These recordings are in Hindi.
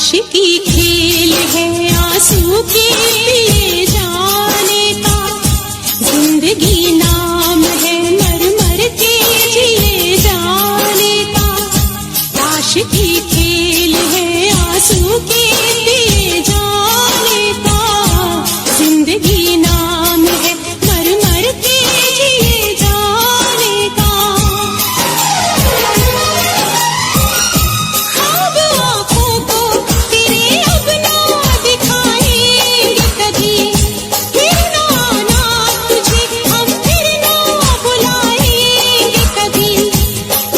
आशिकी खेल है आंसू के पिए जाने का, जिंदगी नाम है मर मर के जिए जाने का। आशिकी खेल है आंसू के पिए जाने का, जिंदगी नाम है मर मर के जिए जाने का। ख्वाब आँखों को तेरे अब ना दिखाएंगे कभी, फिर ना आना तुझे हम फिर ना बुलाएंगे कभी।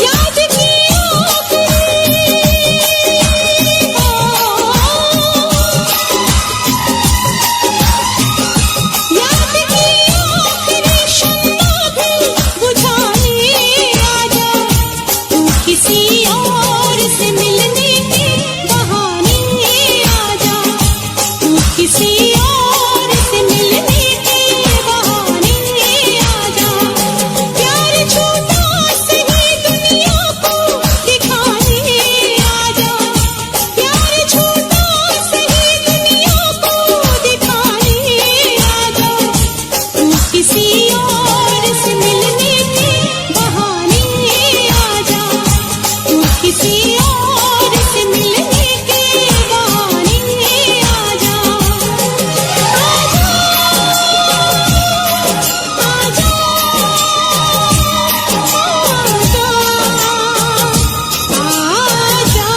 याद की आखिरी याद की आखिरी शम्मा भी बुझाने आजा, तू किसी और से मिलने के बहाने आजा, तू किसी और से मिलने के बहाने आजा। प्यार झूठा सही दुनिया को दिखाने आजा, प्यार झूठा सही दुनिया को दिखाने आजा, तू किसी और से मिलने के बहाने आजा, तू किसी और से मिलने के बहाने आजा। आजा आजा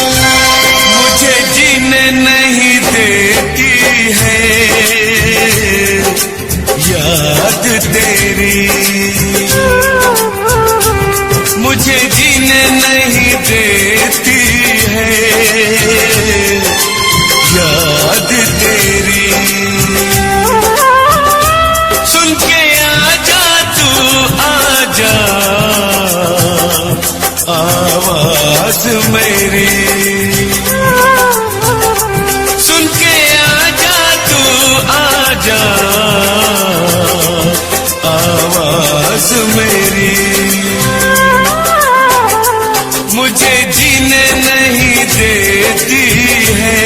मुझे जीने नहीं देती है याद तेरी, मुझे जीने नहीं देती है याद तेरी। सुन के आजा तू आजा आवाज मेरी, सुन के आजा तू आजा आवाज मेरी। मुझे जीने नहीं देती है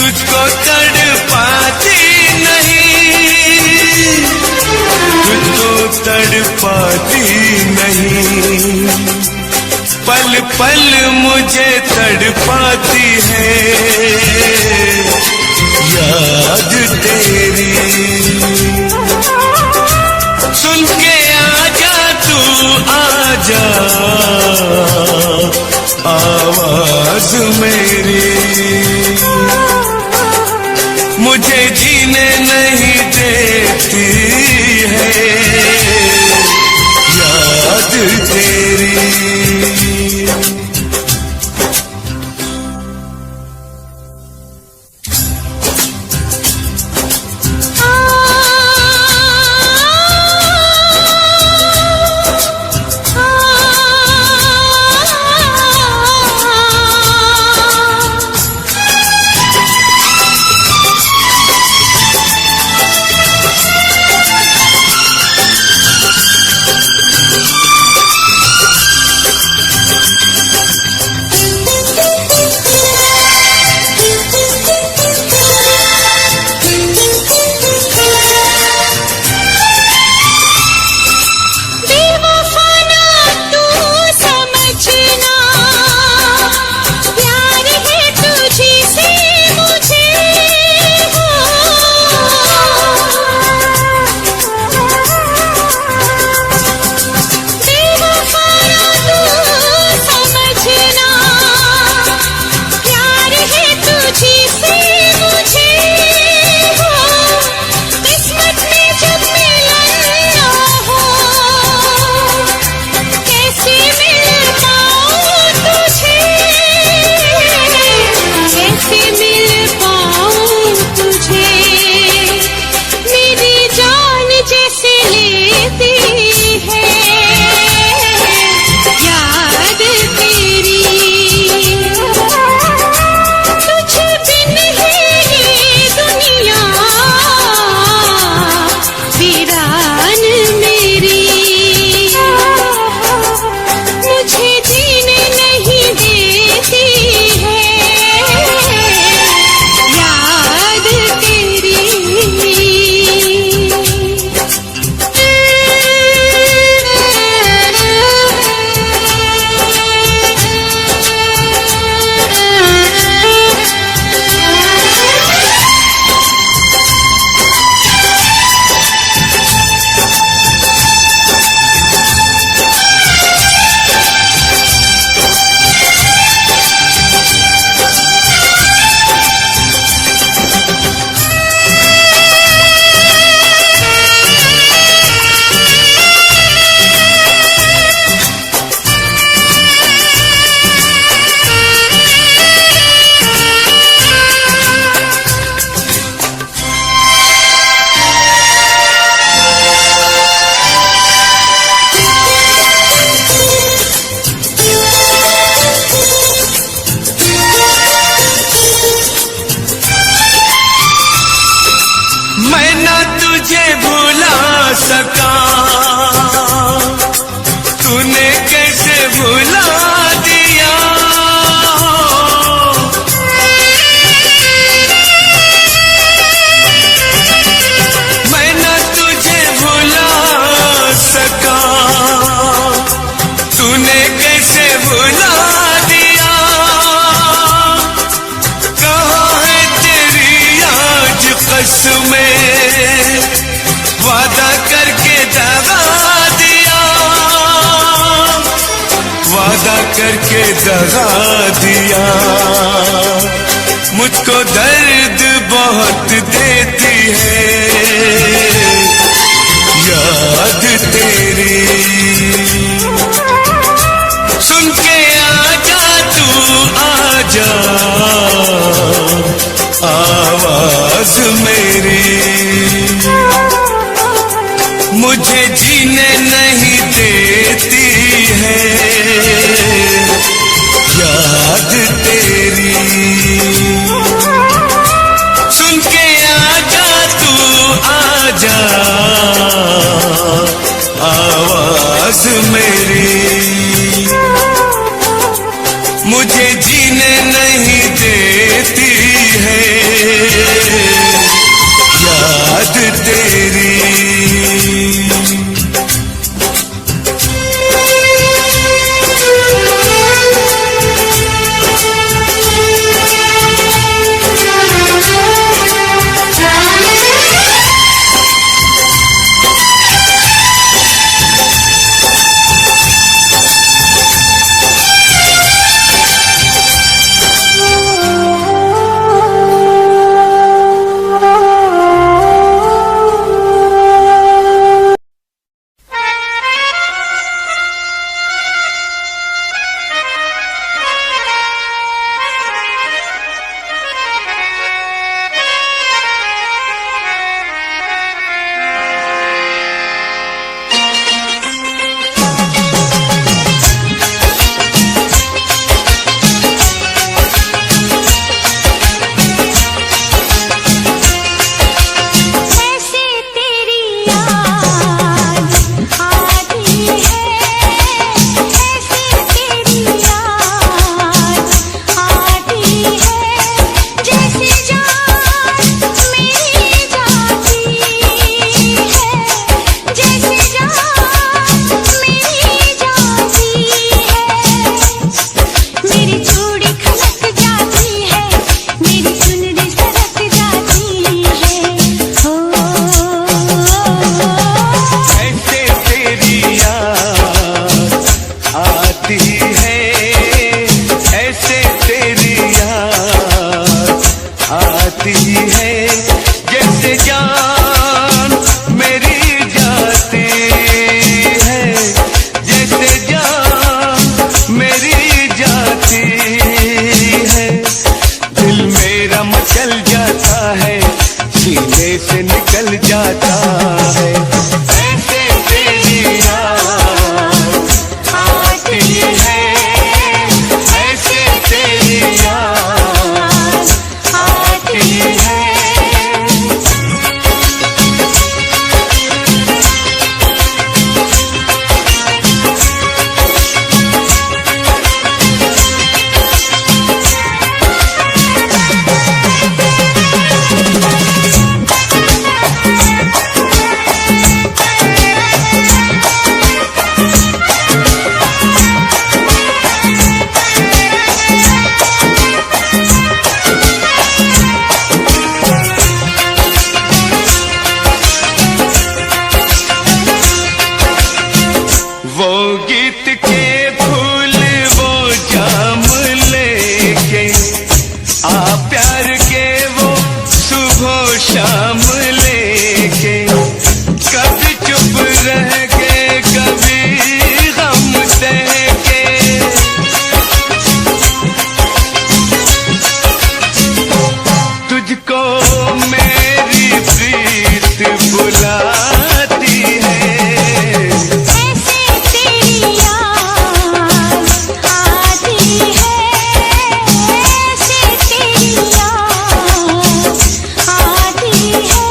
तुझको तड़पाती नहीं, तुझको तड़पाती नहीं, पल पल मुझे तड़पाती है याद तेरी। सुन के आजा तू आजा आवाज मेरी, मुझे जीने नहीं देती है याद तेरी। सका, तूने कैसे भुला दिया। मैं न तुझे भुला सका, तूने कैसे भुला दिया। कहाँ है तेरी आज कसमें, वादा करके दगा दिया, वादा करके दगा दिया। मुझको दर्द बहुत देती है याद तेरी। सुन के आजा तू आजा आवाज मेरी, मुझे जीने नहीं देती है याद तेरी। सुन के आजा तू आजा आवाज मेरी, मुझे जीने नहीं देती है जैसे जान मेरी जाती है, जैसे जान मेरी जाती है। दिल मेरा मचल जाता है, सीने से निकल जाता है। ऐसे तेरी याद आती है, ऐसे तेरी याद आती है। वो गीत के फूल वो जाम लेके आ, प्यार के वो सुबह शाम लेके, कभी चुप रह के कभी गम सह के। तुझको मेरी प्रीत बुलाती है। ऐसे तेरी याद आती है, ऐसे तेरी याद आती है।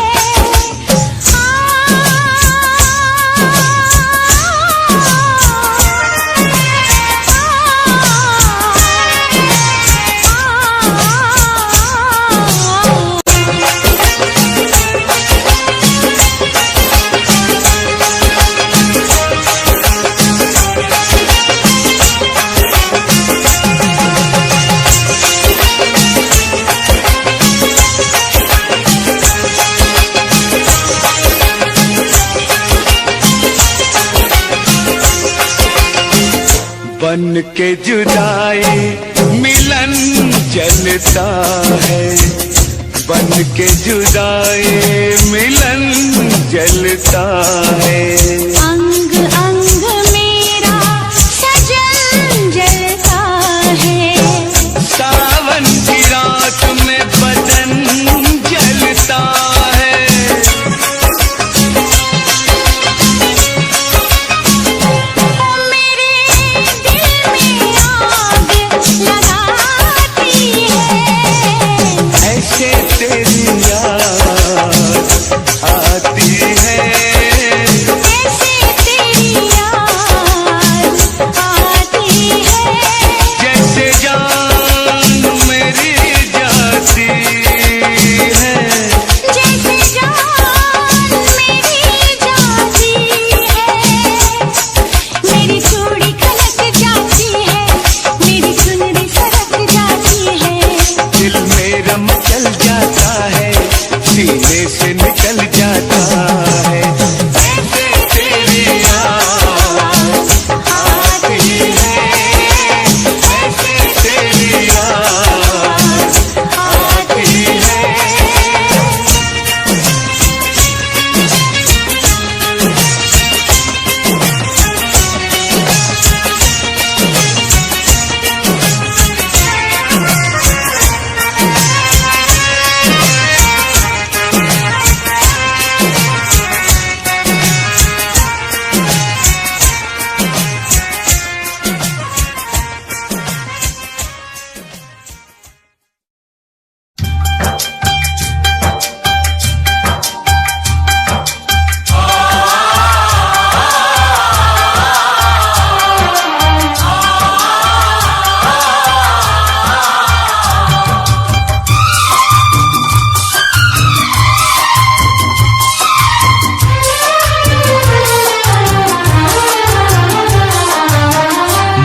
बन के जुदाई मिलन चलता है, बन के जुदाई मिलन जलता है। अंग अंग मेरा सजन जलता है, सावन की रात में बदन जलता है। मेरे दिल में आग लगाती है। ऐसे तेरी याद आती है, ऐसे तेरी याद आती है। जैसे जान मेरी जाती है। जैसे जान मेरी जाती है। मेरी चूड़ी खनक जाती है, मेरी चुनरी सरक जाती है। दिल मेरा मचल जाता है, सीने से निकल जाता है। ऐसे तेरी याद आती है, ऐसे तेरी याद आती है।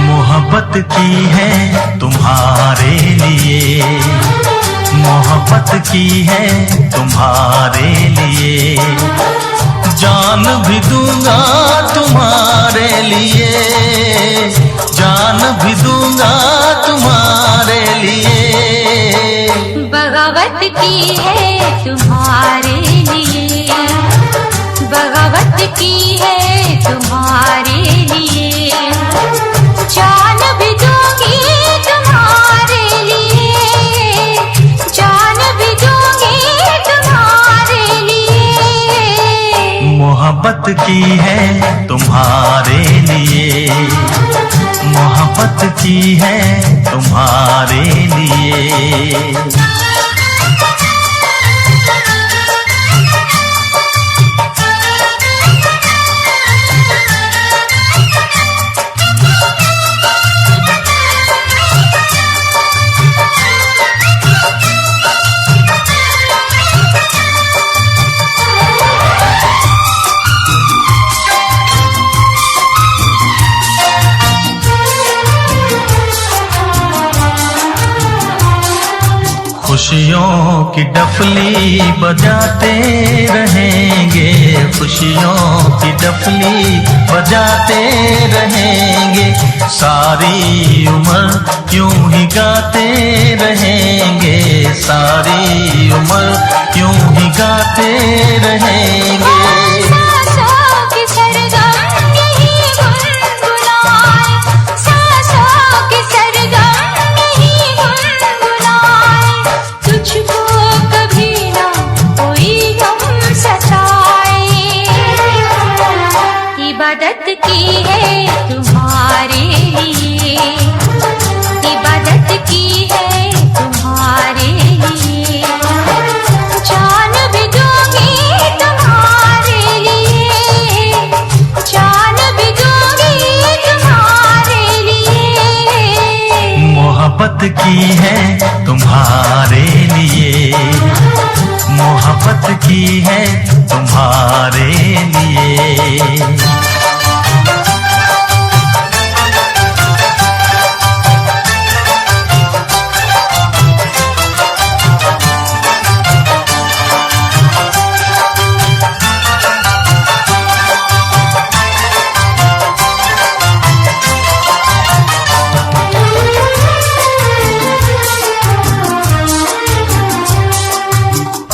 मोहब्बत की है तुम्हारे लिए, मोहब्बत की है तुम्हारे लिए, जान भी दूंगा तुम्हारे लिए, जान भी दूंगा तुम्हारे लिए। बगावत की है तुम्हारे लिए, बगावत की है तुम्हारे लिए, जान भी दूंगी तुम्हारे लिए, जान भी दूंगी तुम्हारे लिए। मोहब्बत की है तुम्हारे लिए, मोहब्बत की है तुम्हारे लिए। खुशियों की डफली बजाते रहेंगे, खुशियों की डफली बजाते रहेंगे, सारी उम्र यूं ही गाते रहेंगे, सारी उम्र यूं ही गाते रहेंगे। इबादत की है तुम्हारे लिए, इबादत की है तुम्हारे लिए, जान भी दूंगी तुम्हारे लिए, जान भी दूंगी तुम्हारे लिए। मोहब्बत की है तुम्हारे लिए, मोहब्बत की है तुम्हारे लिए।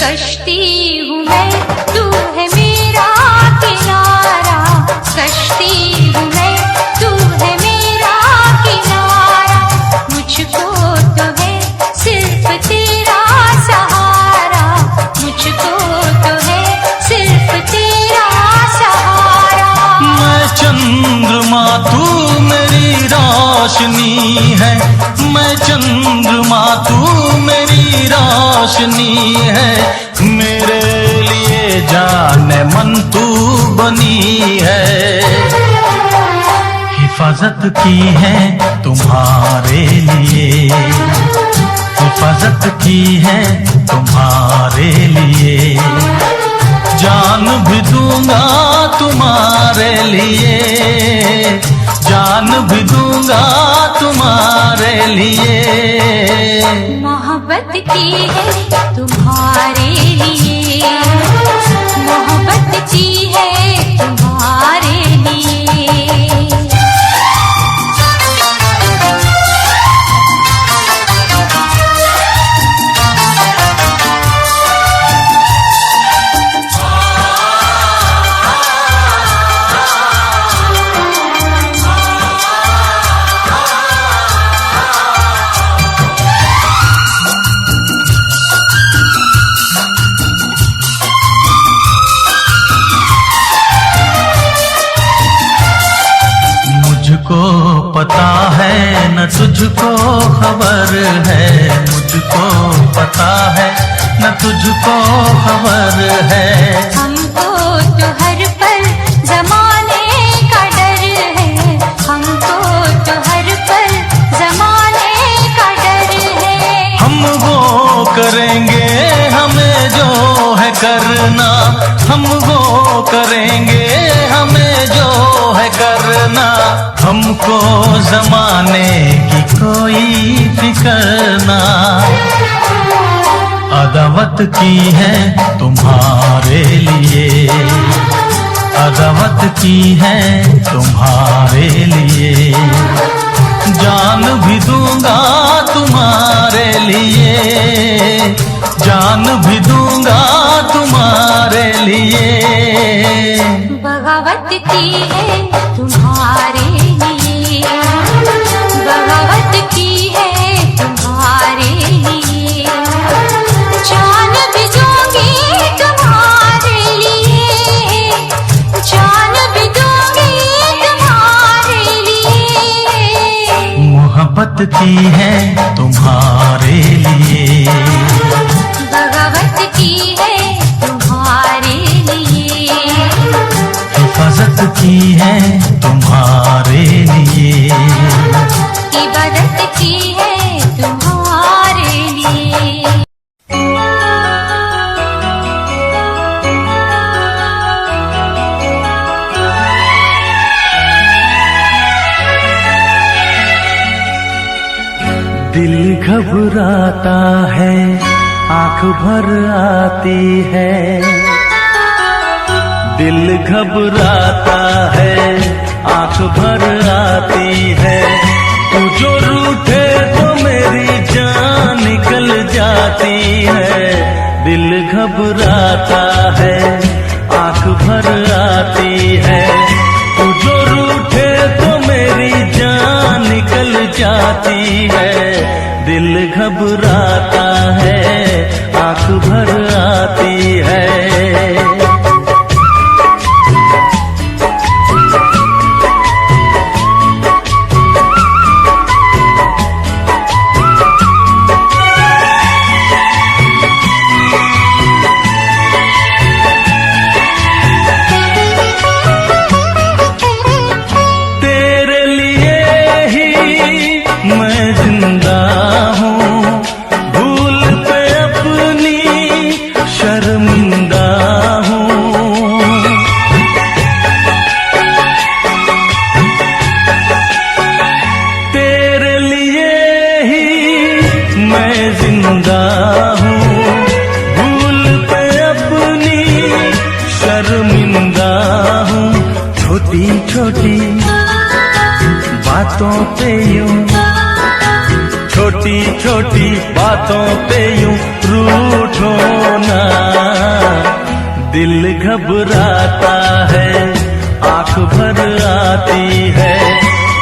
कश्ती हूँ मैं, तू है मेरा किनारा, कश्ती हूँ मैं, तू है मेरा किनारा, मुझको तो है सिर्फ तेरा सहारा, मुझको तो है सिर्फ तेरा सहारा। मैं चंद्रमा तू मेरी रोशनी है, मैं चंद्रमा तू मेरी रोशनी है, मेरे लिए जाने मन तू बनी है। हिफाजत की है तुम्हारे लिए, हिफाजत की है तुम्हारे लिए, जान भी दूंगा तुम्हारे लिए, जान भी दूंगा तुम्हारे लिए। मोहब्बत की है तुम्हारे लिए, मोहब्बत की है तुम्हारे लिए। मुझको पता है न तुझको खबर है, मुझको पता है न तुझको खबर है, हमको तो हर पल जमाने का डर है, हमको तो हर पल जमाने का डर है। हम वो करेंगे हमें जो है करना, हम वो करेंगे हमें जो है करना, हमको जमाने की कोई फिक्र ना। अदावत की है तुम्हारे लिए, अदावत की है तुम्हारे लिए, जान भी दूंगा तुम्हारे लिए, जान भी दूंगा तुम्हारे लिए। बगावत की है तुम्हारे लिए, बगावत की है तुम्हारे लिए। जान भी दूंगी तुम्हारे लिए, जान भी दूंगी तुम्हारे लिए। मोहब्बत की है तुम्हारे लिए, बगावत की है तुम्हारे लिए। हिफाजत की है तुम्हारे लिए, इबादत की है तुम्हारे लिए। दिल घबराता है, आंख भर आती है। दिल घबराता है, आंख भर आती है। तू जो रूठे तो मेरी जान निकल जाती है। दिल घबराता है, आंख भर आती है। तू जो रूठे तो मेरी जान निकल जाती है। दिल घबराता है, आंख भर आती है। तेरे लिए ही मैं जिंदा हूँ, भूल पे अपनी शर्मिंदा हूँ। तेरे लिए ही मैं जिंदा हूँ, भूल पे अपनी शर्मिंदा हूँ। छोटी छोटी बातों पे यूं, छोटी छोटी बातों पे यूं रूठो ना। दिल घबराता है, आंख भर आती है।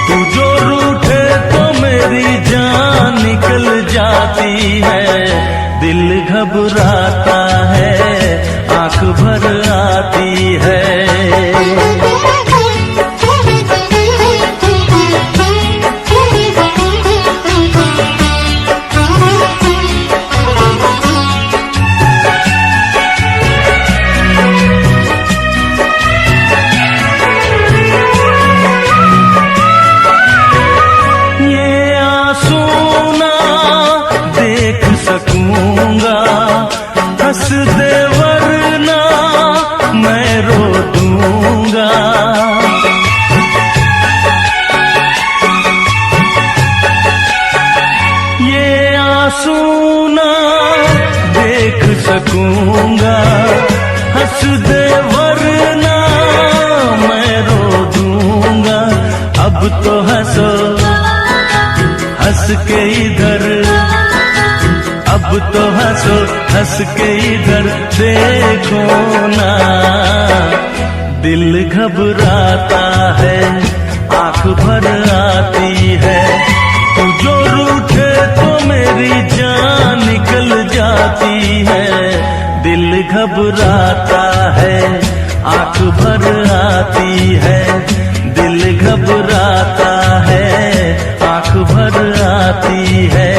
तू जो रूठे तो मेरी जान निकल जाती है। दिल घबराता है, आंख भर आती है। ये आंसू ना देख सकूंगा, हंस दे वरना मैं रो दूंगा। ये आंसू ना देख सकूंगा, हंस दे वरना मैं रो दूंगा। अब तो हंसो हंस के इधर, अब तो हंसो हंस के इधर देखो ना। दिल घबराता है, आंख भर आती है। तू जो रूठे तो मेरी जान निकल जाती है। दिल घबराता है, आंख भर आती है। दिल घबराता है, आंख भर आती है।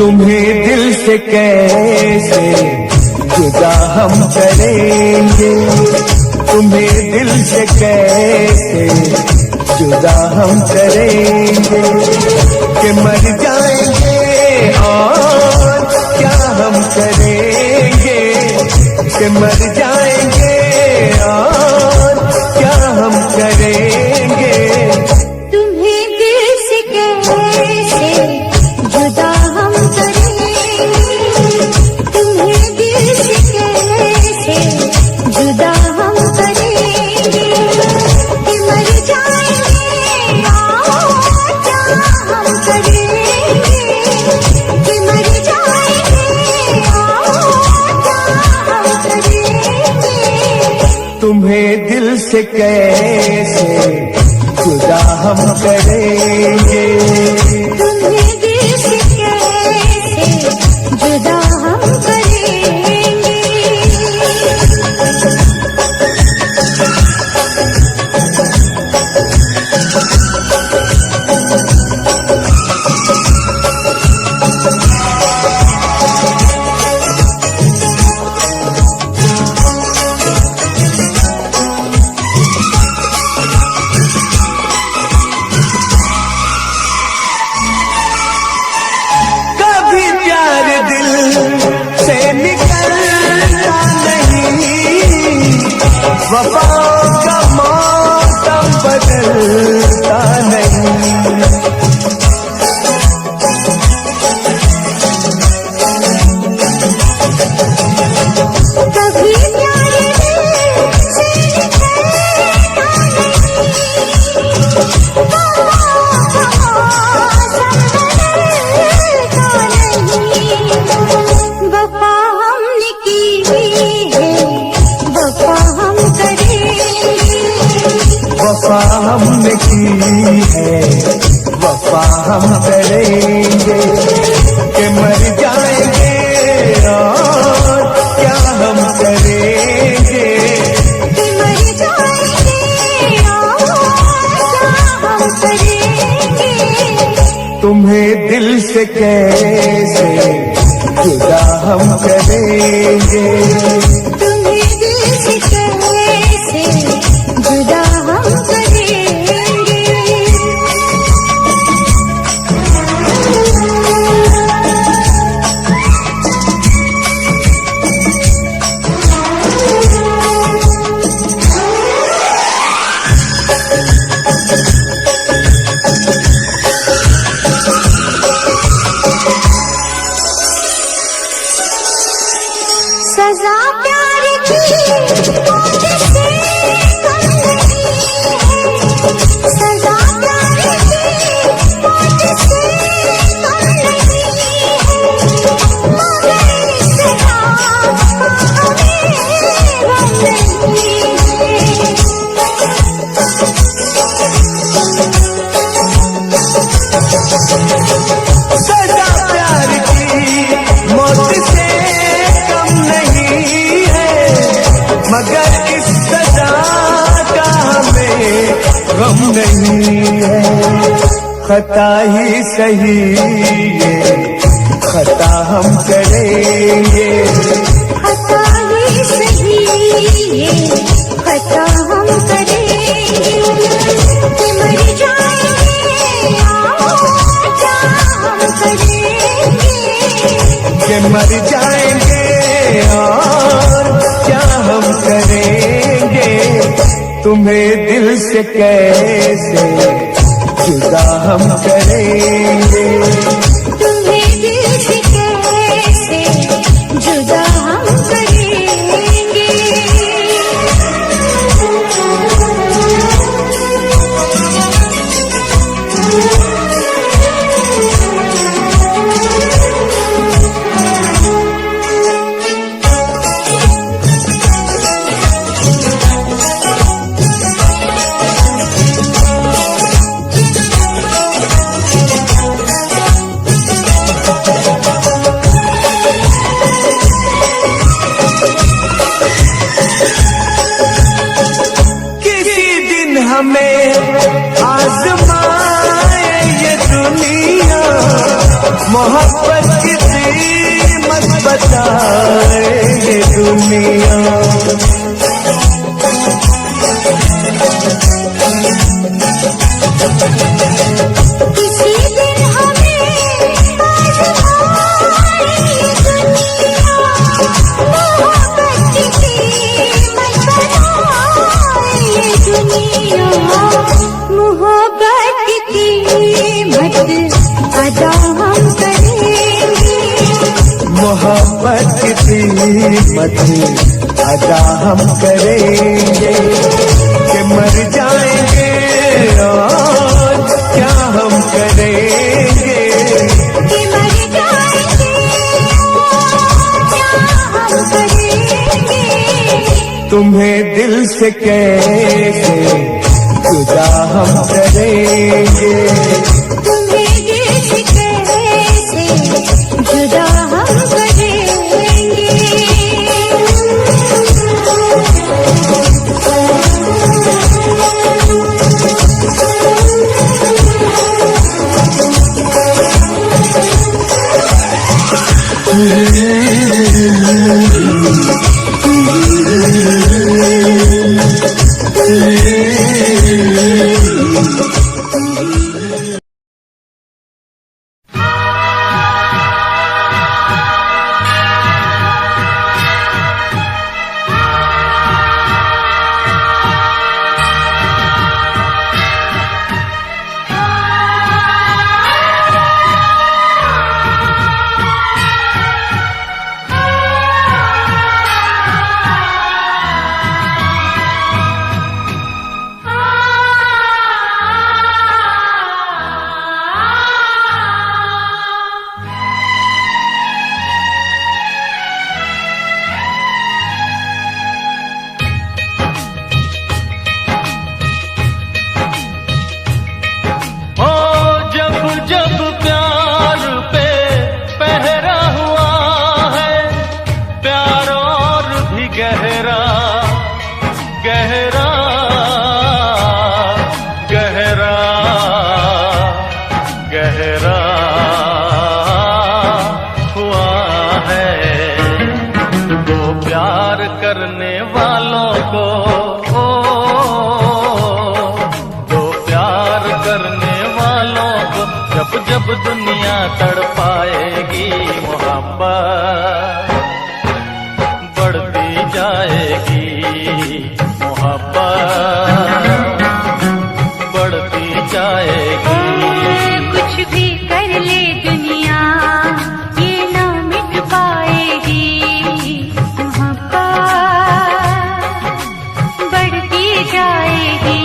तुम्हें दिल से कैसे जुदा हम करेंगे, तुम्हें दिल से कैसे जुदा हम करेंगे, कि मर जाएंगे और क्या हम करेंगे, कि मर जाएंगे और क्या हम करेंगे। तुम्हें दिल से कैसे जुदा हम करेंगे, तुम्हें दिल से कैसे जुदा हम करेंगे, कि मर जाएंगे और क्या हम करेंगे, कि मर जाएंगे और क्या हम करेंगे। तुम्हें दिल से कैसे जुदा हम करेंगे, तुम्हें दिल से कैसे जुदा हम करेंगे। कभी प्यार दिल से निकलता नहीं, वफाओं का मौसम बदलता नहीं। कभी प्यार दिल से निकलता नहीं, वफा हमने की है, वफा हम करेंगे, वफा हमने की है, वफा हम करेंगे, कि मर जाएंगे और क्या हम करेंगे। कि मर जाएंगे और क्या हम करेंगे। तुम्हें दिल से कैसे जुदा हम करेंगे, तुम्हें दिल से कैसे जुदा हम करेंगे। सजा प्यार की मौत से कम नहीं है, सजा प्यार की मौत से कम नहीं है, मगर इस सजा हमें गम नहीं है। सजा प्यार की मौत से कम नहीं है, मगर इस सजा का हमें गम नहीं है। खता ही सही ये खता हम करेंगे, खता ही सही ये खता हम करेंगे, कि मर जाएंगे और क्या हम करेंगे। कि मर जाएंगे और क्या हम करेंगे। तुम्हें दिल से कैसे जुदा हम करेंगे, तुम्हें दिल से कैसे जुदा हम करेंगे। मोहब्बत की कीमत बताए ये दुनिया। किसी दिन हमें आजमाए ये दुनिया, मोहब्बत की कीमत बताए ये दुनिया, मोहब्बत की कीमत अदा हम करेंगे, मोहब्बत की कीमत अदा हम करेंगे, कि मर जाएंगे और क्या हम करेंगे, कि मर जाएंगे क्या हम करेंगे, तुम्हें दिल से कैसे जुदा हम करेंगे, तुम्हें दिल से कैसे जुदा हम करेंगे। जब दुनिया तड़पाएगी मोहब्बत बढ़ती जाएगी, मोहब्बत बढ़ती जाएगी। कुछ भी कर ले दुनिया ये ना मिट पाएगी, मोहब्बत बढ़ती जाएगी।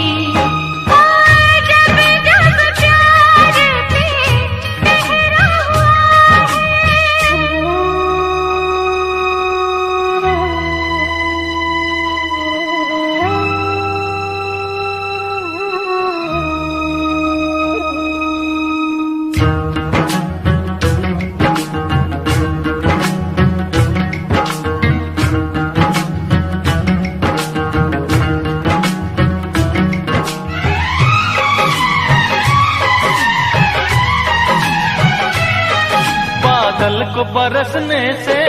बादल को बरसने से,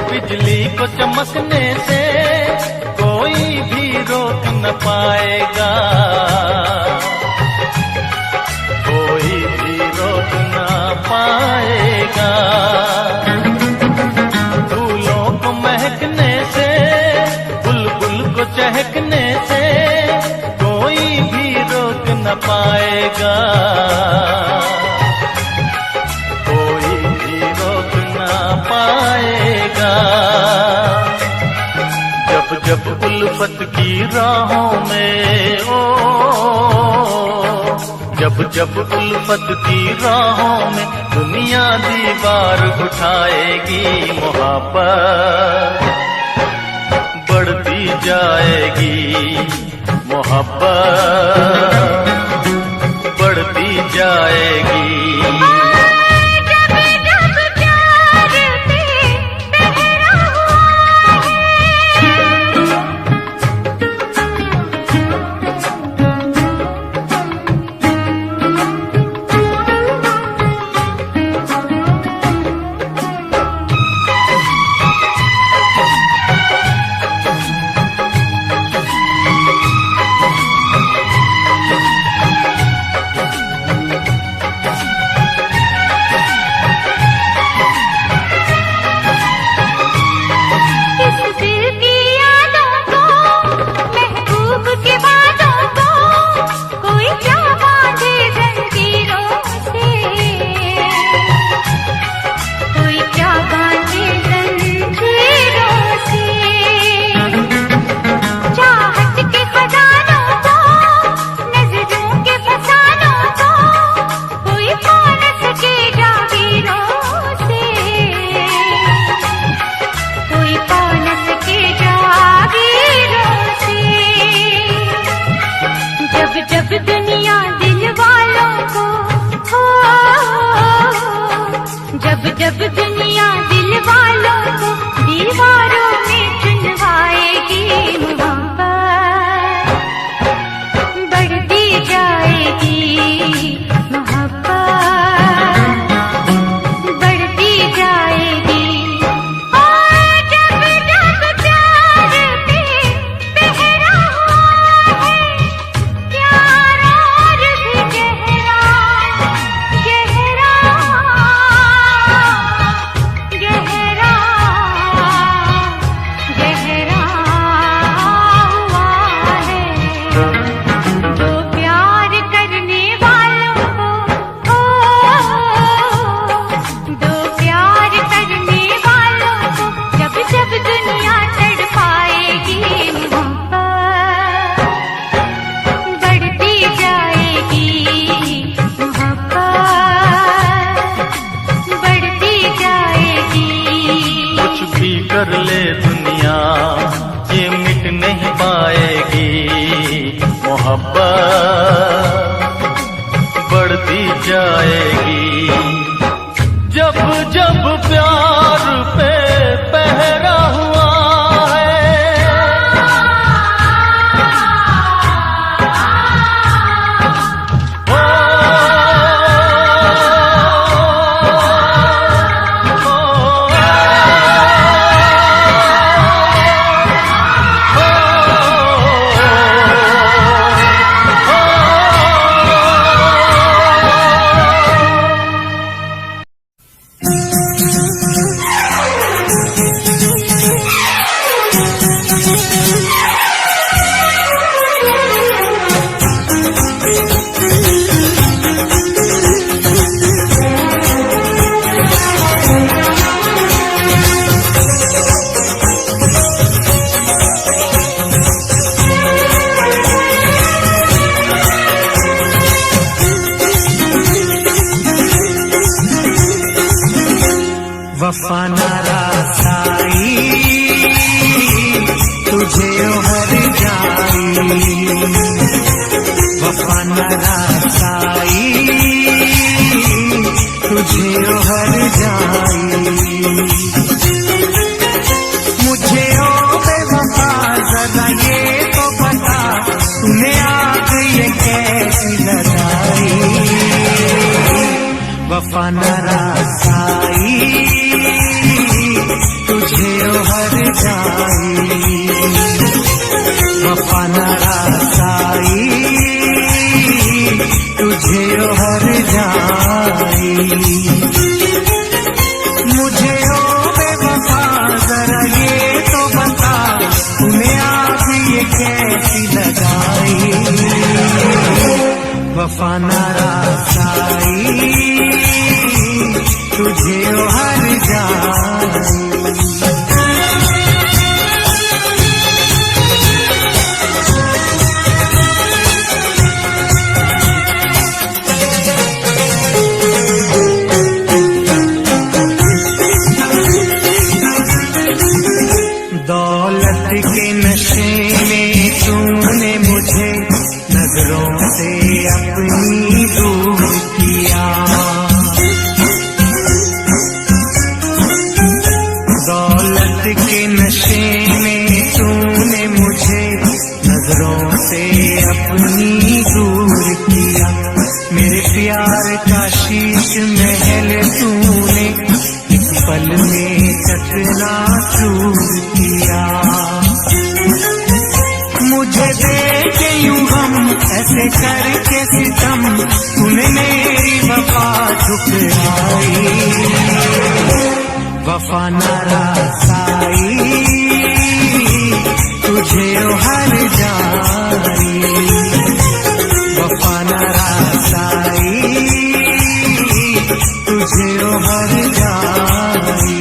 बिजली को चमकने से कोई भी रोक न पाएगा, कोई भी रोक न पाएगा। फूलों को महकने से, बुलबुल को चहकने से कोई भी रोक न पाएगा, पाएगा। जब जब उल्फत की राहों में जब जब उल्फत की राहों में दुनिया दीवार उठाएगी, मोहब्बत बढ़ती जाएगी, मोहब्बत बढ़ती जाएगी। मोहब्बत बढ़ती जाएगी। जब जब प्यार पे पहरा हुआ वफा नारासाई तुझे हर जाई, वफा नारासाई तुझे हर जाई। मुझे ओ बेवफा जरा ये तो बता, तूने आग ये कैसी लगाई। वफा नारासाई तुझे हर जाई, वफा नारासाई तुझे हर जाई। मुझे ओ बेवफा जरा ये तो बता, तूने आग ये कैसी लगाई। वफा नारासाई तुझे हर जाई। दौलत के नशे में तूने मुझे नजरों से अपनी दूर किया। दौलत के नशे में तूने मुझे नजरों से अपनी दूर किया। मेरे प्यार का शीश महल तूने इस पल में चकनाचूर किया। मुझे देखे यूं हम ऐसे करके सितम, तूने मेरी वफा ठुकराई। वफा नारासाई तुझे हर जाई, वफा नारासाई तुझे हर जाई।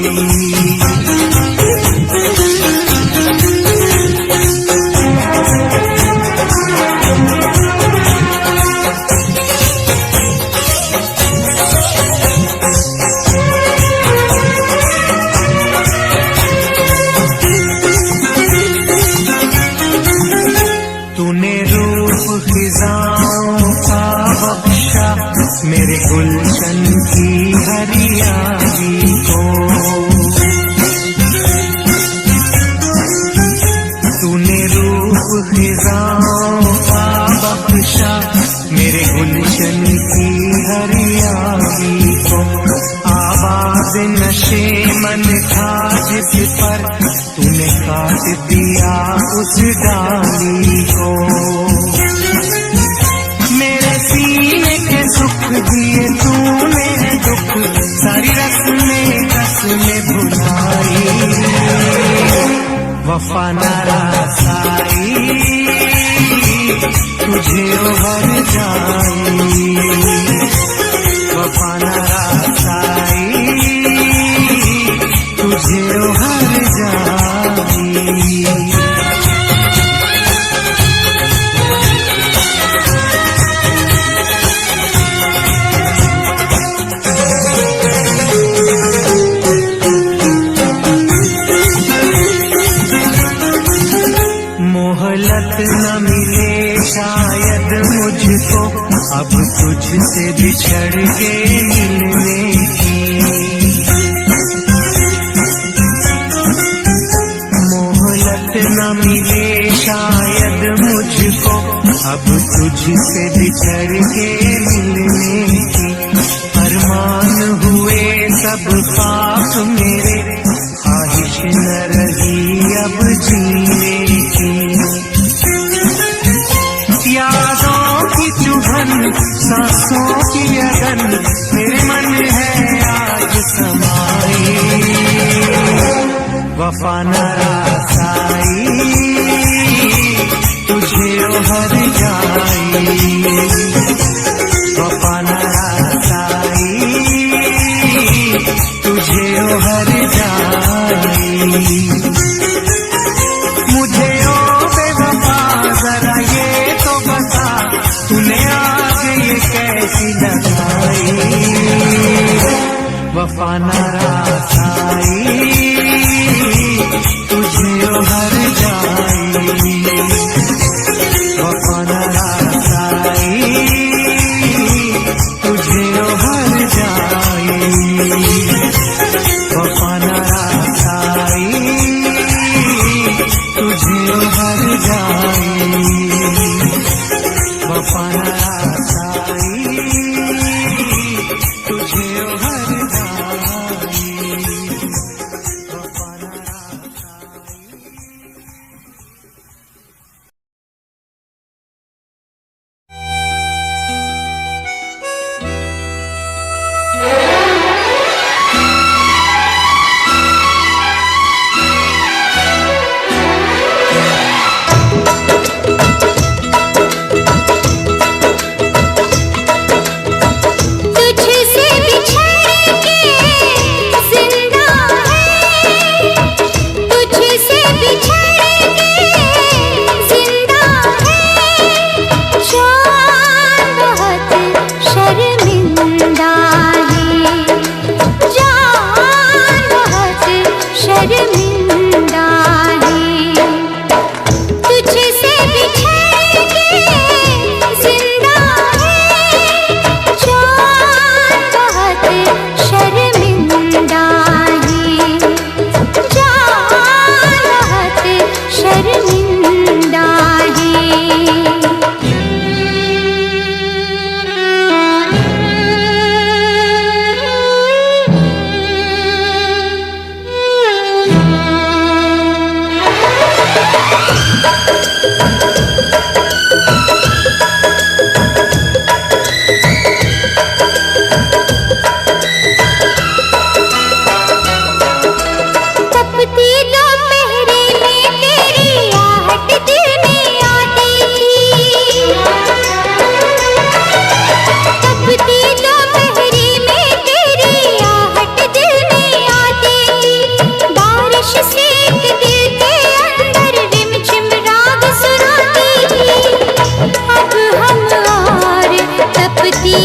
मेरे गुलशन की हरियाली को तूने रूप खिजाओं का बख्शा। मेरे गुलशन की हरियाली को आवाज नशे मन था जिस पर, तूने काट दिया उस डाली को। मेरे सीने के सुख दिए तूने दुख, सारी रस्में कसमें भुलाई। वफा नारासाई तुझे हर जाई, वफा नारासाई तुझे हर जाई। मोहलत न मिले शायद अब तुझसे बिछड़ के मिलने की। मोहलत न मिले शायद मुझको अब तुझसे बिछड़ के मिलने की। अरमान हुए सब पाप मेरे, ख्वाहिश न रही अब जीने की। यादों की चुभन सांसों की अगन मेरे मन है आज समाई। वफा न रासाई तुझे हर जाई। वफा न रासाई तुझे हर जाई। मुझे ओ बेवफा जरा ये तो बता, तूने आग ये कैसी लगाई। वफा न रासाई तुझे हर जाई। वफा न रासाई तुझे हर जाई। वफा न रासाई तुझे हर जाई। वफा न रासाई तुझे हर जाई। वफा न रासाई। तुझसे बिछड़ के जिंदा है, तुझसे बिछड़ के जिंदा है। जान बहुत शर्मिंदा है, जान बहुत शर्मिंदा है। तुझसे बिछड़ के जिंदा है, जान बहुत शर्मिंदा है। जान बहुत शर्मिंदा तपती दोपहरी में तेरी आहट दिल में आती थी। तपती दोपहरी में तेरी आहट दिल में आती थी। बारिश से एक दिल के अंदर रिमझिम राग सुनाती थी। अब हम और तपती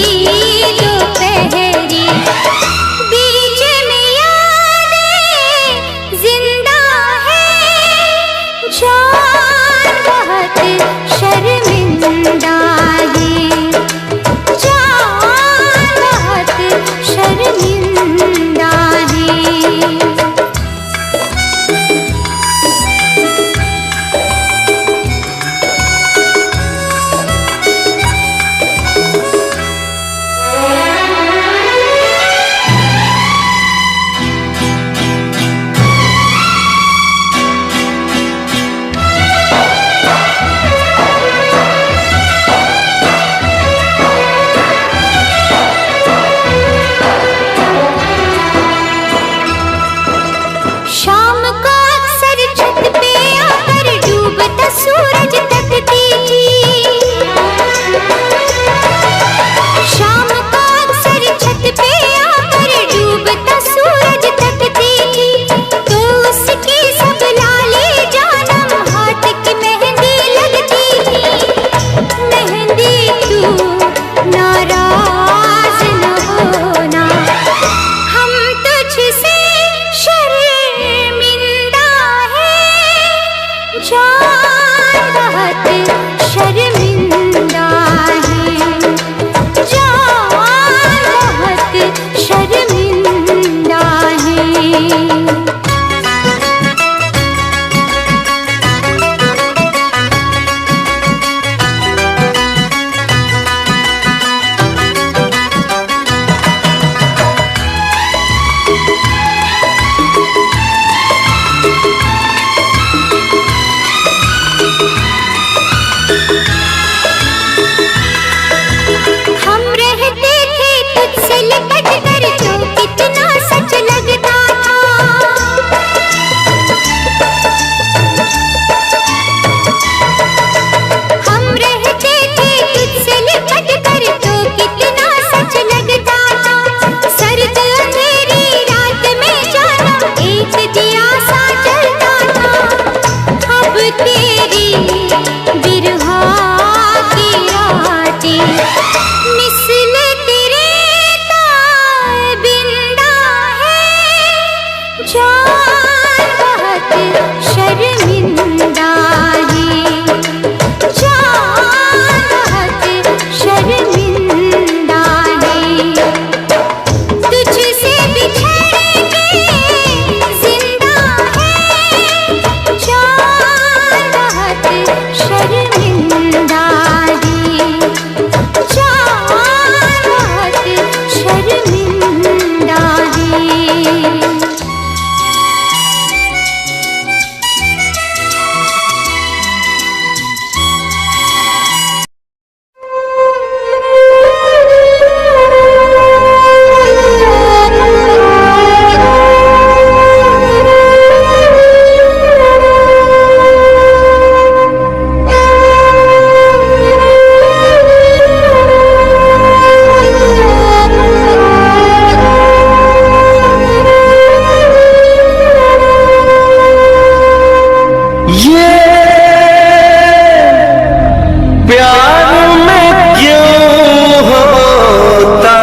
दोपहरी, बीच में यादें जिंदा है। जान बहुत शर्मिंदा है, जान बहुत शर्मिंदा है। ये प्यार में क्यों होता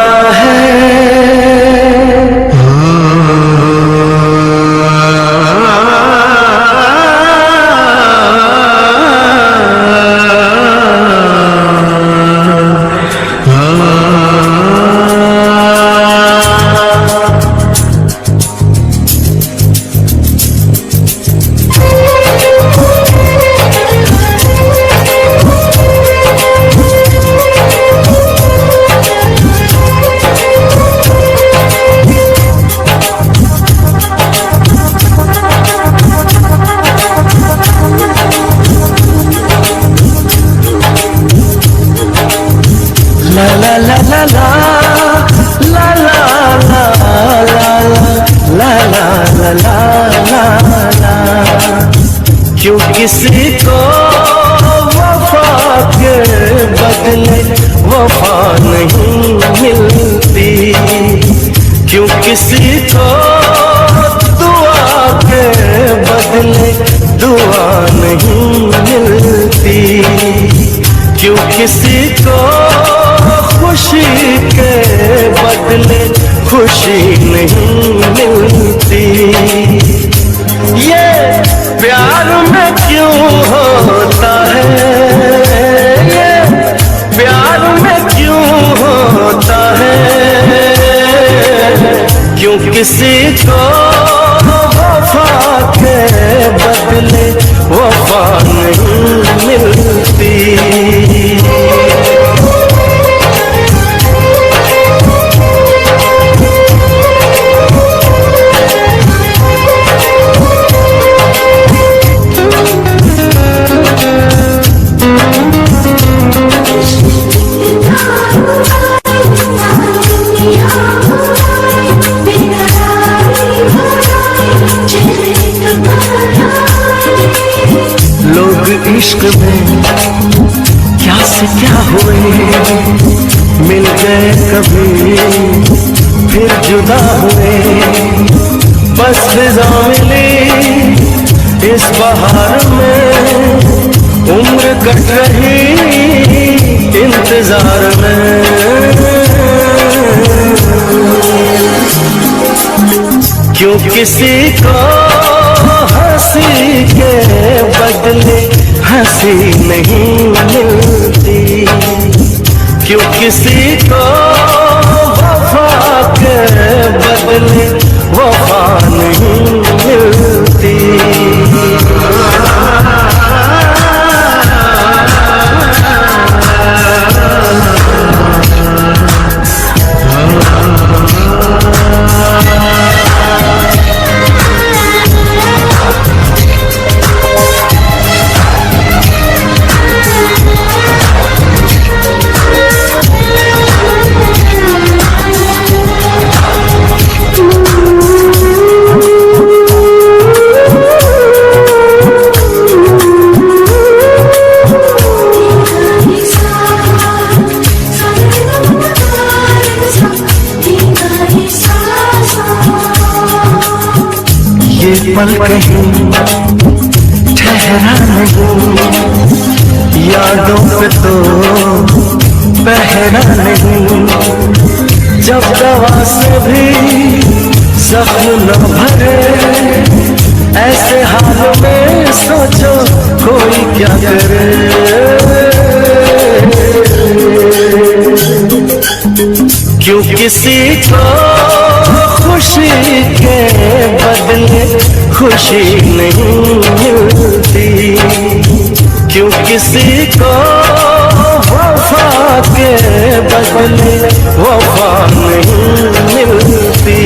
क्यों किसी को वफा के बदले वफा नहीं मिलती, क्यों किसी को दुआ के बदले दुआ नहीं मिलती, क्यों किसी को खुशी के बदले खुशी नहीं मिलती। ये प्यार में क्यों होता है, ये प्यार में क्यों होता है, क्यों किसी को वफा के बदले वफा नहीं मिलती। लोग इश्क में क्या से क्या हुए, मिल गए कभी फिर जुदा हुए, बस फिजा मिली इस बहार में, उम्र कट रही इंतजार में। क्यों किसी को हंसी के बदले हंसी नहीं मिलती, क्यों किसी को वफा के बदले वफा नहीं मिलती। ये पल कहीं ठहरा नहीं, यादों पे तो पहरा नहीं, जब दवा से भी जख्म न भरे, ऐसे हाल में सोचो कोई क्या करे। क्यों किसी को खुशी के बदले खुशी नहीं मिलती, क्यों किसी को वफा के बदले वफा नहीं मिलती।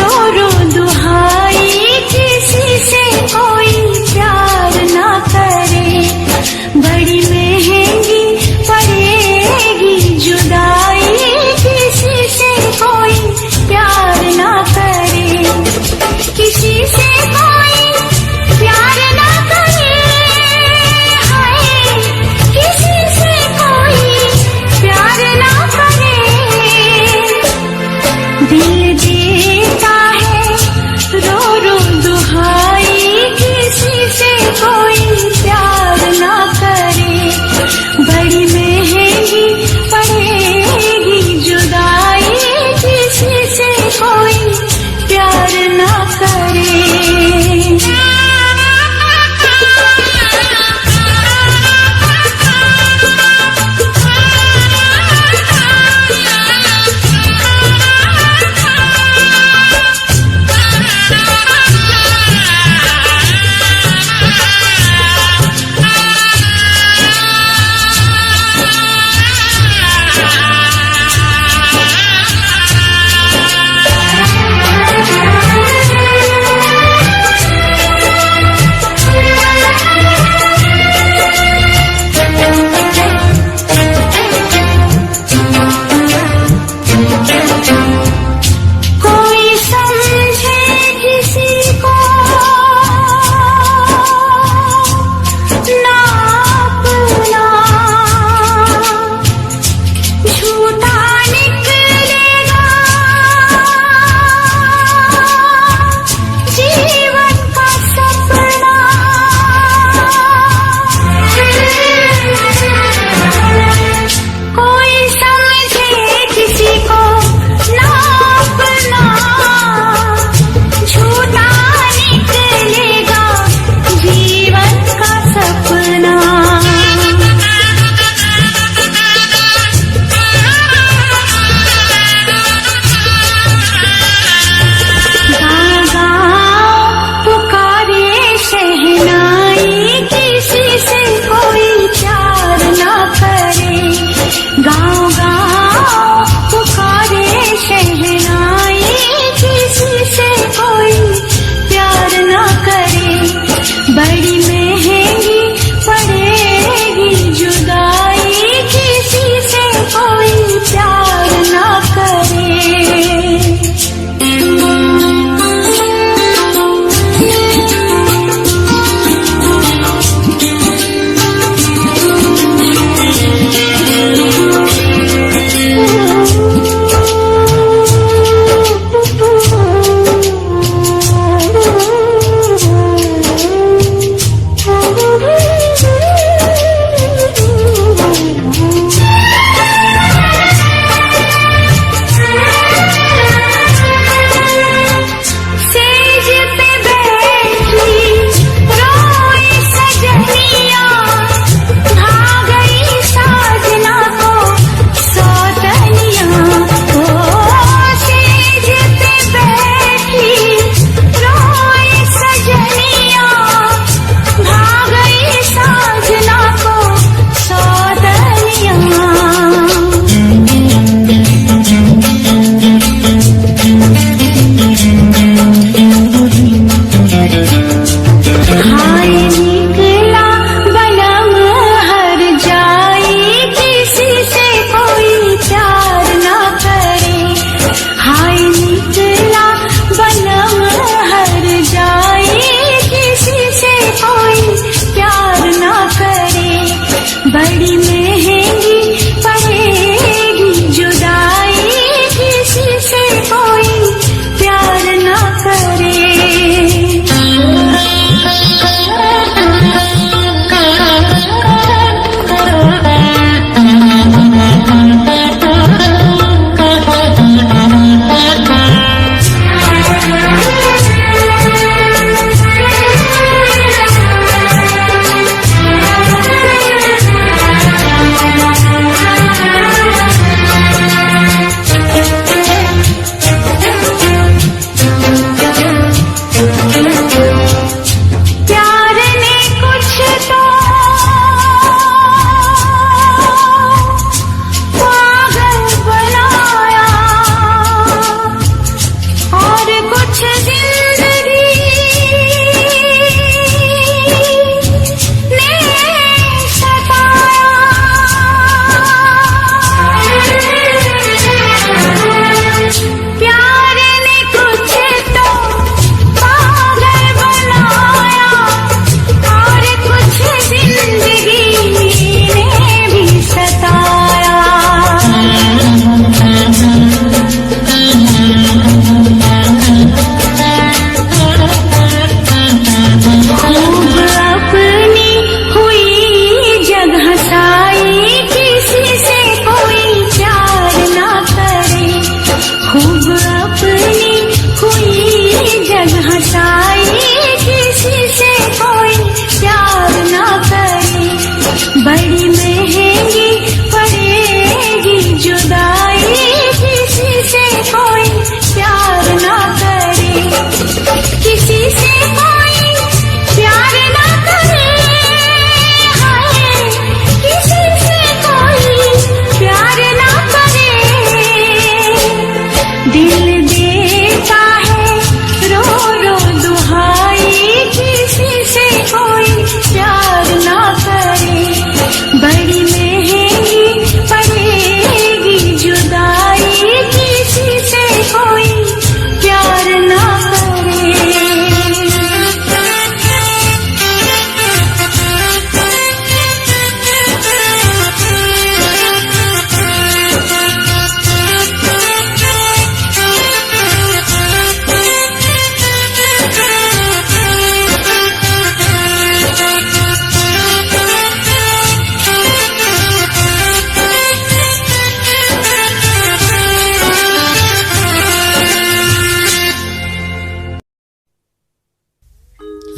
रो रो दुहाई, किसी से कोई प्यार ना करे, बड़ी महंगी पड़ेगी जुदाई, किसी से कोई प्यार ना करे, किसी से कोई प्यार ना करे, हाय किसी से कोई प्यार ना करे। दिल देता है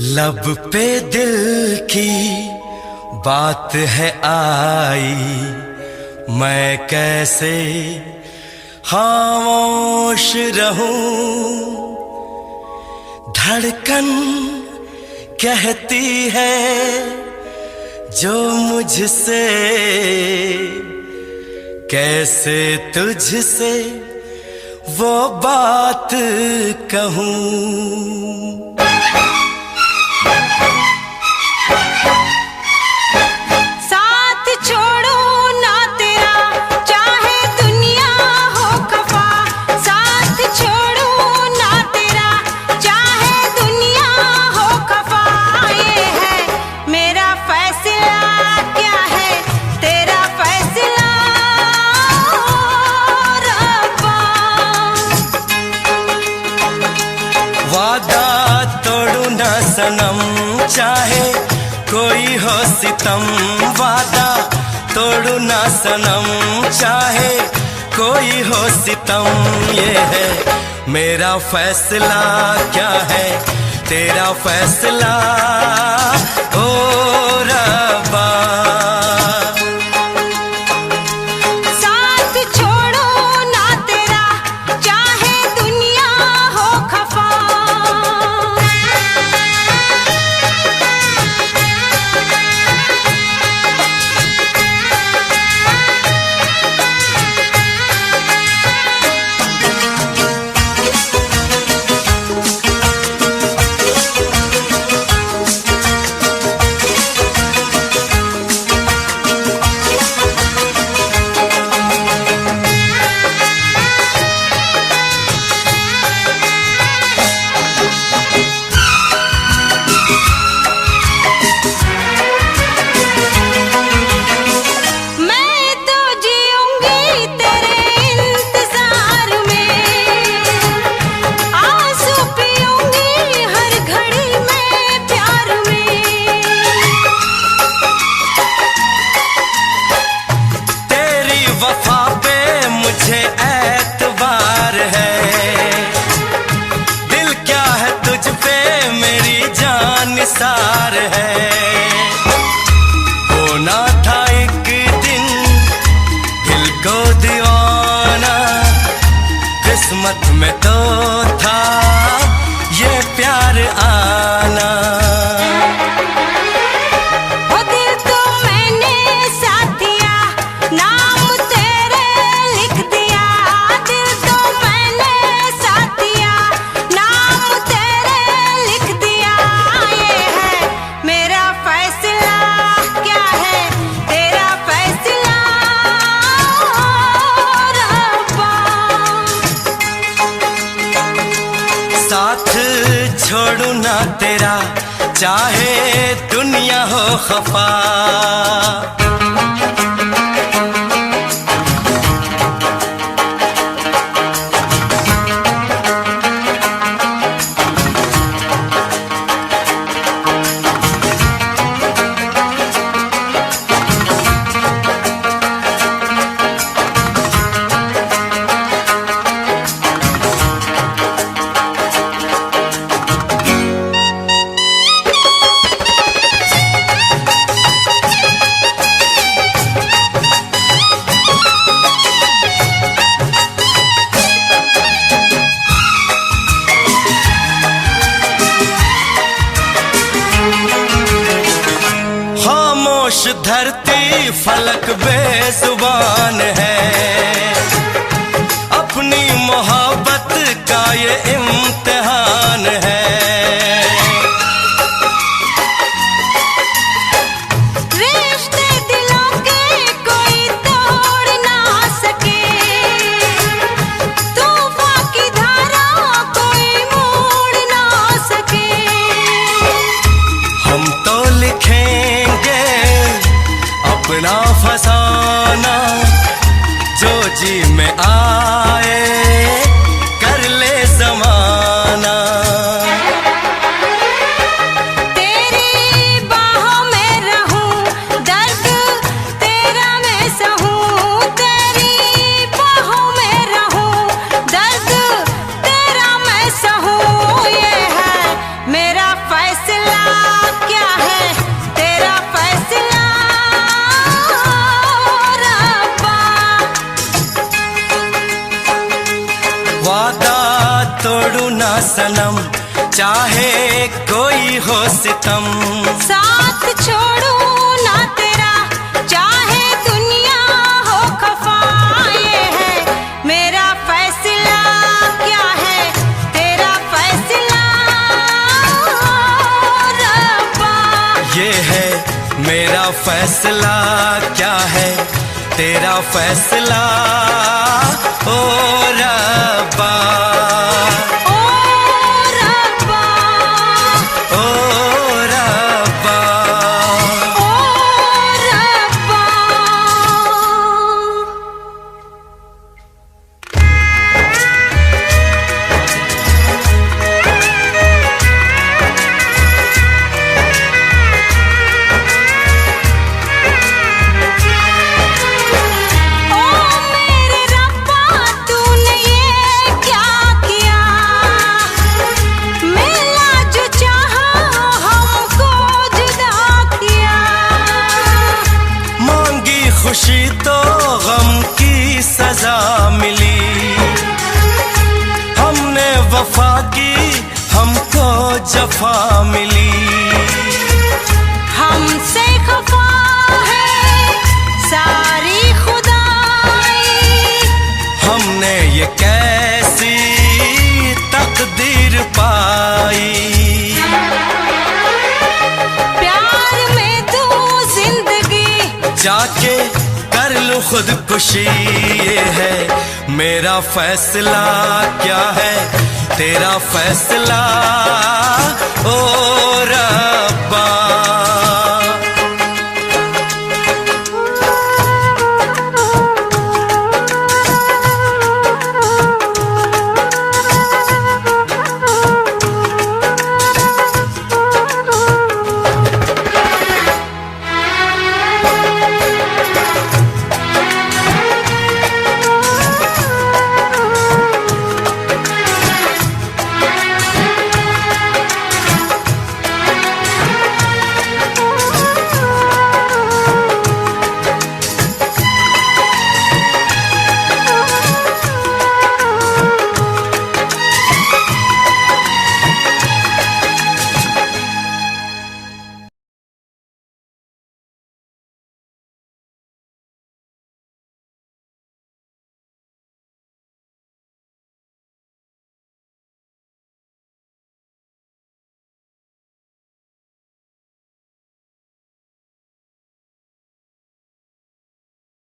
लब पे दिल की बात है आई, मैं कैसे खामोश रहूं। धड़कन कहती है जो मुझसे, कैसे तुझसे वो बात कहूं। साथ छोड़ो ना तेरा चाहे दुनिया हो खफा, साथ छोड़ो ना तेरा चाहे दुनिया हो खफा। ये है मेरा फैसला, क्या है तेरा फैसला रब्बा। वादा तोड़ू ना सनम चाहे कोई हो सितम, वादा तोड़ू ना सनम चाहे कोई हो सितम। ये है मेरा फैसला, क्या है तेरा फैसला ओ रब्बा। साथ छोड़ो ना तेरा चाहे दुनिया हो खफा। मैं तो जीऊंगी तेरे इंतजार में, आंसू पीऊंगी हर घड़ी में प्यार में। तेरी वफा पे मुझे एतबार है, दिल क्या है तुझ पे मेरी जान निसार है। होना था एक दिन दिल को दीवाना, किस्मत में तो था ये प्यार आना। वो दिल तो मैंने साथ दिया, नाम तेरे लिख दिया। दिल तो मैंने साथ दिया, नाम तेरे लिख दिया। ये है मेरा फैसला, क्या है तेरा फैसला रब्बा। साथ छोड़ू ना तेरा चाहे दुनिया हो खफा। खामोश धरती फलक बेजुबान है, अपनी मोहब्बत का ये इम्तिहान है। रिश्ते दिलों के कोई तोड़ ना सके, तूफान की धारा कोई मोड़ ना सके। हम तो लिखेंगे अपना फसाना, जो चाहे कोई हो सितम। साथ छोड़ू ना तेरा चाहे दुनिया हो खफा, ये है मेरा फैसला, क्या है तेरा फैसला रब्बा। ये है मेरा फैसला, क्या है तेरा फैसला ओ रब्बा। खुशी तो गम की सजा मिली, हमने वफा की हमको जफा मिली। हमसे खफा है सारी खुदाई, हमने ये कैसी तकदीर पाई। प्यार में तू जिंदगी जाके कर लूं खुदकुशी, ये है मेरा फैसला, क्या है तेरा फैसला ओ रब्बा।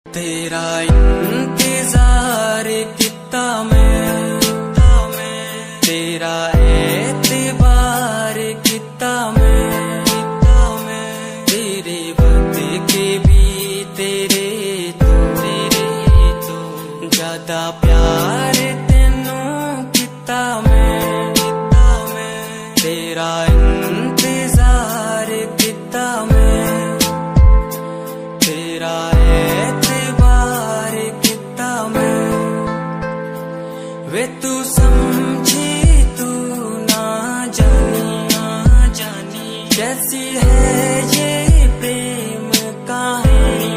तेरा इंतजार कितना मैं, तेरा एतबार कितना मैं, तेरे वक्त के भी तेरे तो ज्यादा प्यार तेनू कितना मैं, तेरा इंतजार कितना मैं, तेरा वे तू समझी तू ना जानी कैसी है ये प्रेम कहानी,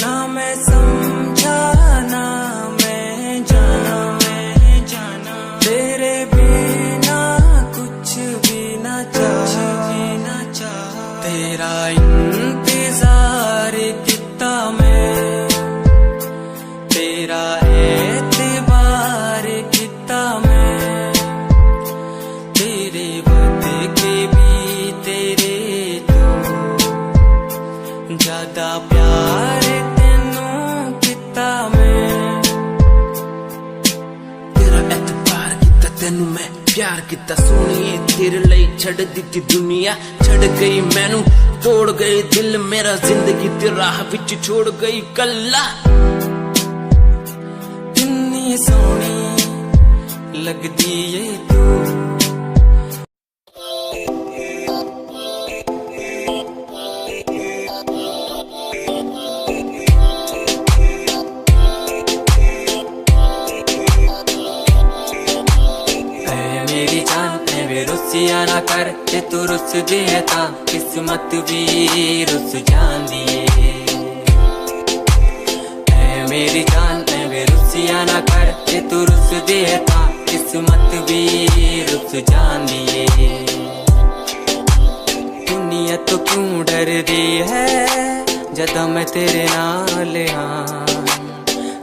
ना मैं समझा ना मैं जाना, तेरे बिना कुछ भी ना चाह, तेरा इंतजार कितना मैं, तेरा एतबार कितना मैं, तेरे वक्त के भी तेरे तो ज्यादा प्यार तेनू कितना मैं, तेरा एतबार किता तेनू मैं, प्यार किता सोनिए तेरे लिए छड़ दिती दुनिया, छड़ गई मैनू तोड़ गई दिल मेरा, जिंदगी तेरी राह विच छोड़ गई कल्ला। सोनी लगदी है तू, मेरी जान में रुसिया ना कर, जे तू रुस दे ता किस्मत भी रुस जांदी है। मेरी जान में रुसिया ना कर, जे तू रुस दे ता किस्मत भी रुस रुस जान दिए दुनिया तो क्यों डर दी है जदा मैं तेरे नाल हाँ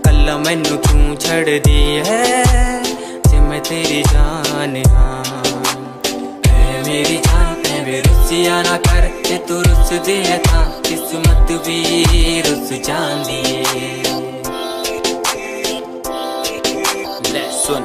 कल्ला मैनू क्यों छड़ दी है जे मैं तेरी जान हाँ ऐ मेरी जान ऐ वे रुसिया ना कर जे तू रुस दिए था किस्मत भी रुस जान दिए सुन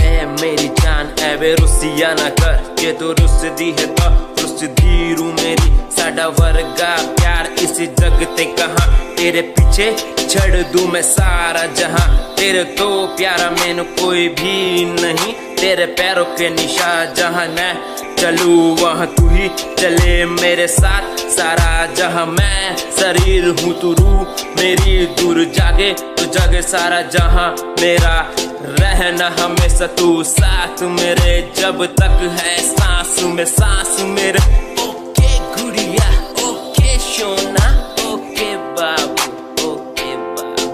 ऐ मेरी जान ऐ वे रुसिया ना कर जे तू रुस दी है तो रुस धीरू मेरी साडा वर्गा प्यार इस जग ते कहां तेरे पीछे छड़ दूं मैं सारा जहां तेरे तो प्यारा मैनू कोई भी नहीं तेरे पैरों के निशान जहां मैं चलूं वहां तू ही चले मेरे साथ सारा जहां मैं शरीर हूँ तू रूह मेरी दूर जागे तो जागे सारा जहां मेरा रहना हमेशा तू साथ मेरे जब तक है सांस में सांस मेरे ओके गुड़िया ओके सोना ओके बाबू ओके बाबू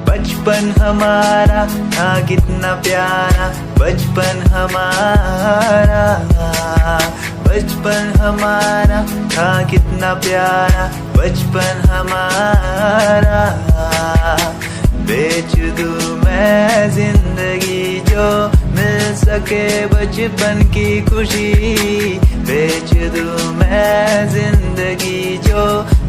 बचपन हमारा था कितना प्यारा बचपन हमारा बचपन हमारा था कितना प्यारा बचपन हमारा बेच दूं मैं जिंदगी जो मिल सके बचपन की खुशी बेच दूं मैं जिंदगी जो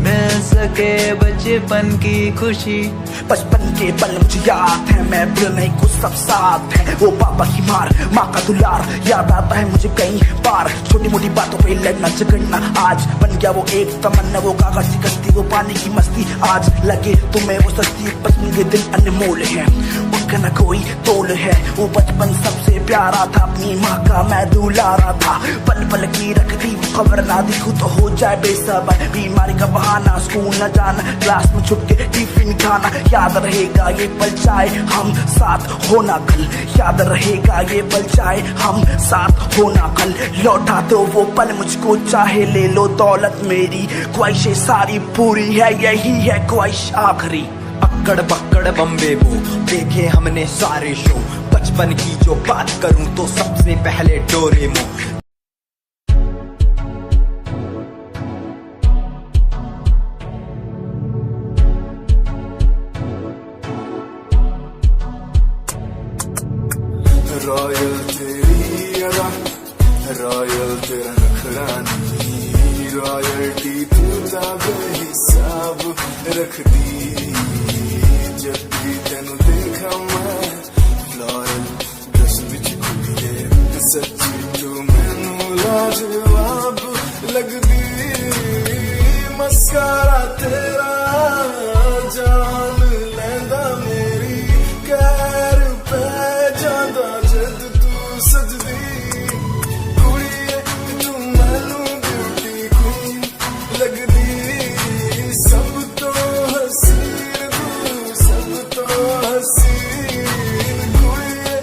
मिल सके बचपन की खुशी बचपन के पल मुझे याद है मैं भूल नहीं कुछ सब साथ है वो पापा की मार माँ का दुलार याद आता है मुझे कई बार छोटी मोटी बातों पे लड़ना झगड़ना आज बन गया वो एक तमन्ना वो कागज की कश्ती वो पानी की मस्ती आज लगे तुम्हें वो सस्ती बचपन के दिन अनमोल है उनका न कोई तोल है वो बचपन सबसे प्यारा था अपनी माँ का मैं दुलारा था पल पल की रखती खबर ना दिखूं तो हो जाए बेसबर बीमारी का बहाना स्कूल न जाना क्लास में छुप के टिफिन खाना याद रहेगा ये पल चाहे हम साथ होना कल याद रहेगा ये पल चाहे हम साथ होना कल लौटा दो वो पल मुझको चाहे ले लो दौलत मेरी ख्वाहिशें सारी पूरी है यही है ख्वाहिश आखिरी अक्कड़ बक्कड़ बम्बे वो देखे हमने सारे शो बचपन की जो बात करूं तो सबसे पहले डोरेमोन रॉयल तेरी अदा रॉयल तेरा नखरा नहीं रॉयल्टी तू हिसाब रख दी जब भी तेनू देखा मैं फ्लोरल ड्रेस विच कुड़िए सच्ची तू मैनू लाजवाब लगदी मस्कारा तेरा जान लैंदा मेरी कैर पे जांदा जद तू सजदी कुड़िए तू मैनू ब्यूटी क्वीन लगदी सब तो हसीन तू सब तो हसीन कुड़िए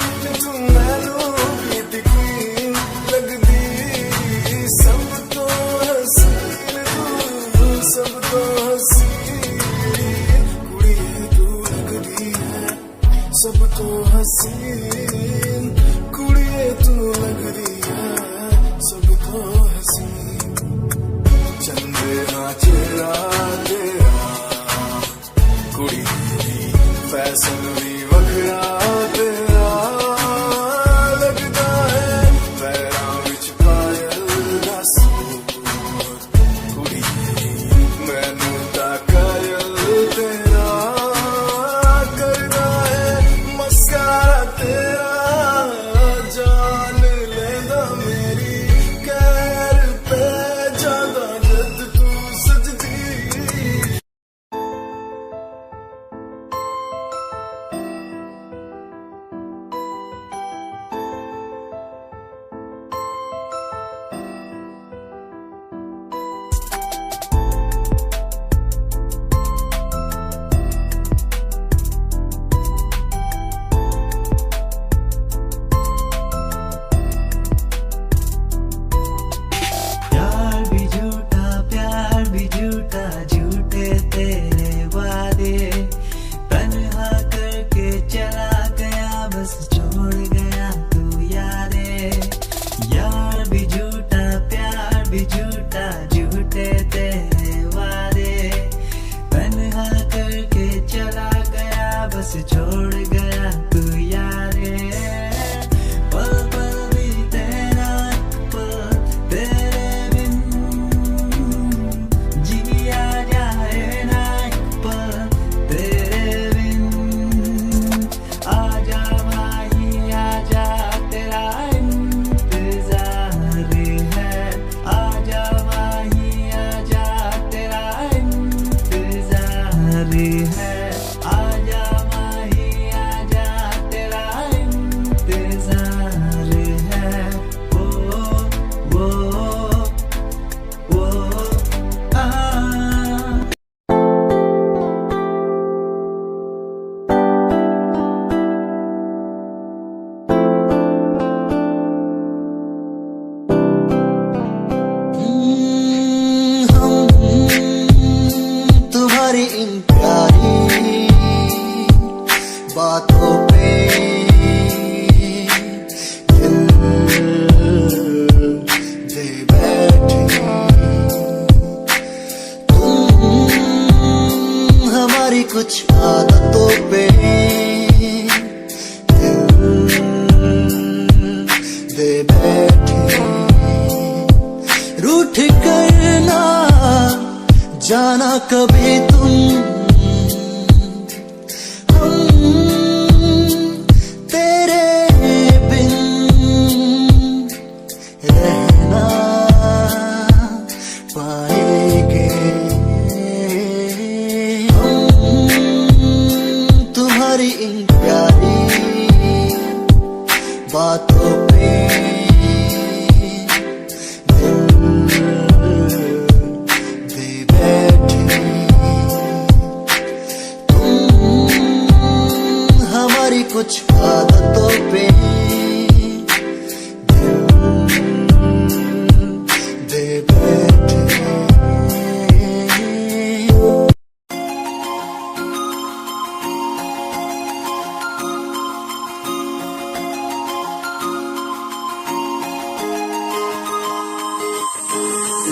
तू मैनू ब्यूटी क्वीन लगदी सब तो हसीन तू सब तो हसीन कुड़िए तू लगदी है सब तो हसीन कुड़िए तू लगदी है सब तो हसीन चंदेरा चेहरा तेरा कुड़ी फैशन भी वखरा तेरा लगदा है पैरां विच पायल दा सूट कुड़ी मैनू तां कायल तेरा करदा है मस्कारा तेरा हमारी कुछ आदतों पे दे बैठे, रूठ कर ना जाना कभी तुम, हम तेरे बिन रहना पाएंगे, हम तुम्हारी इन प्यारी बातों पे दे बैठे, तुम हमारी कुछ आदतों पे दे बैठे।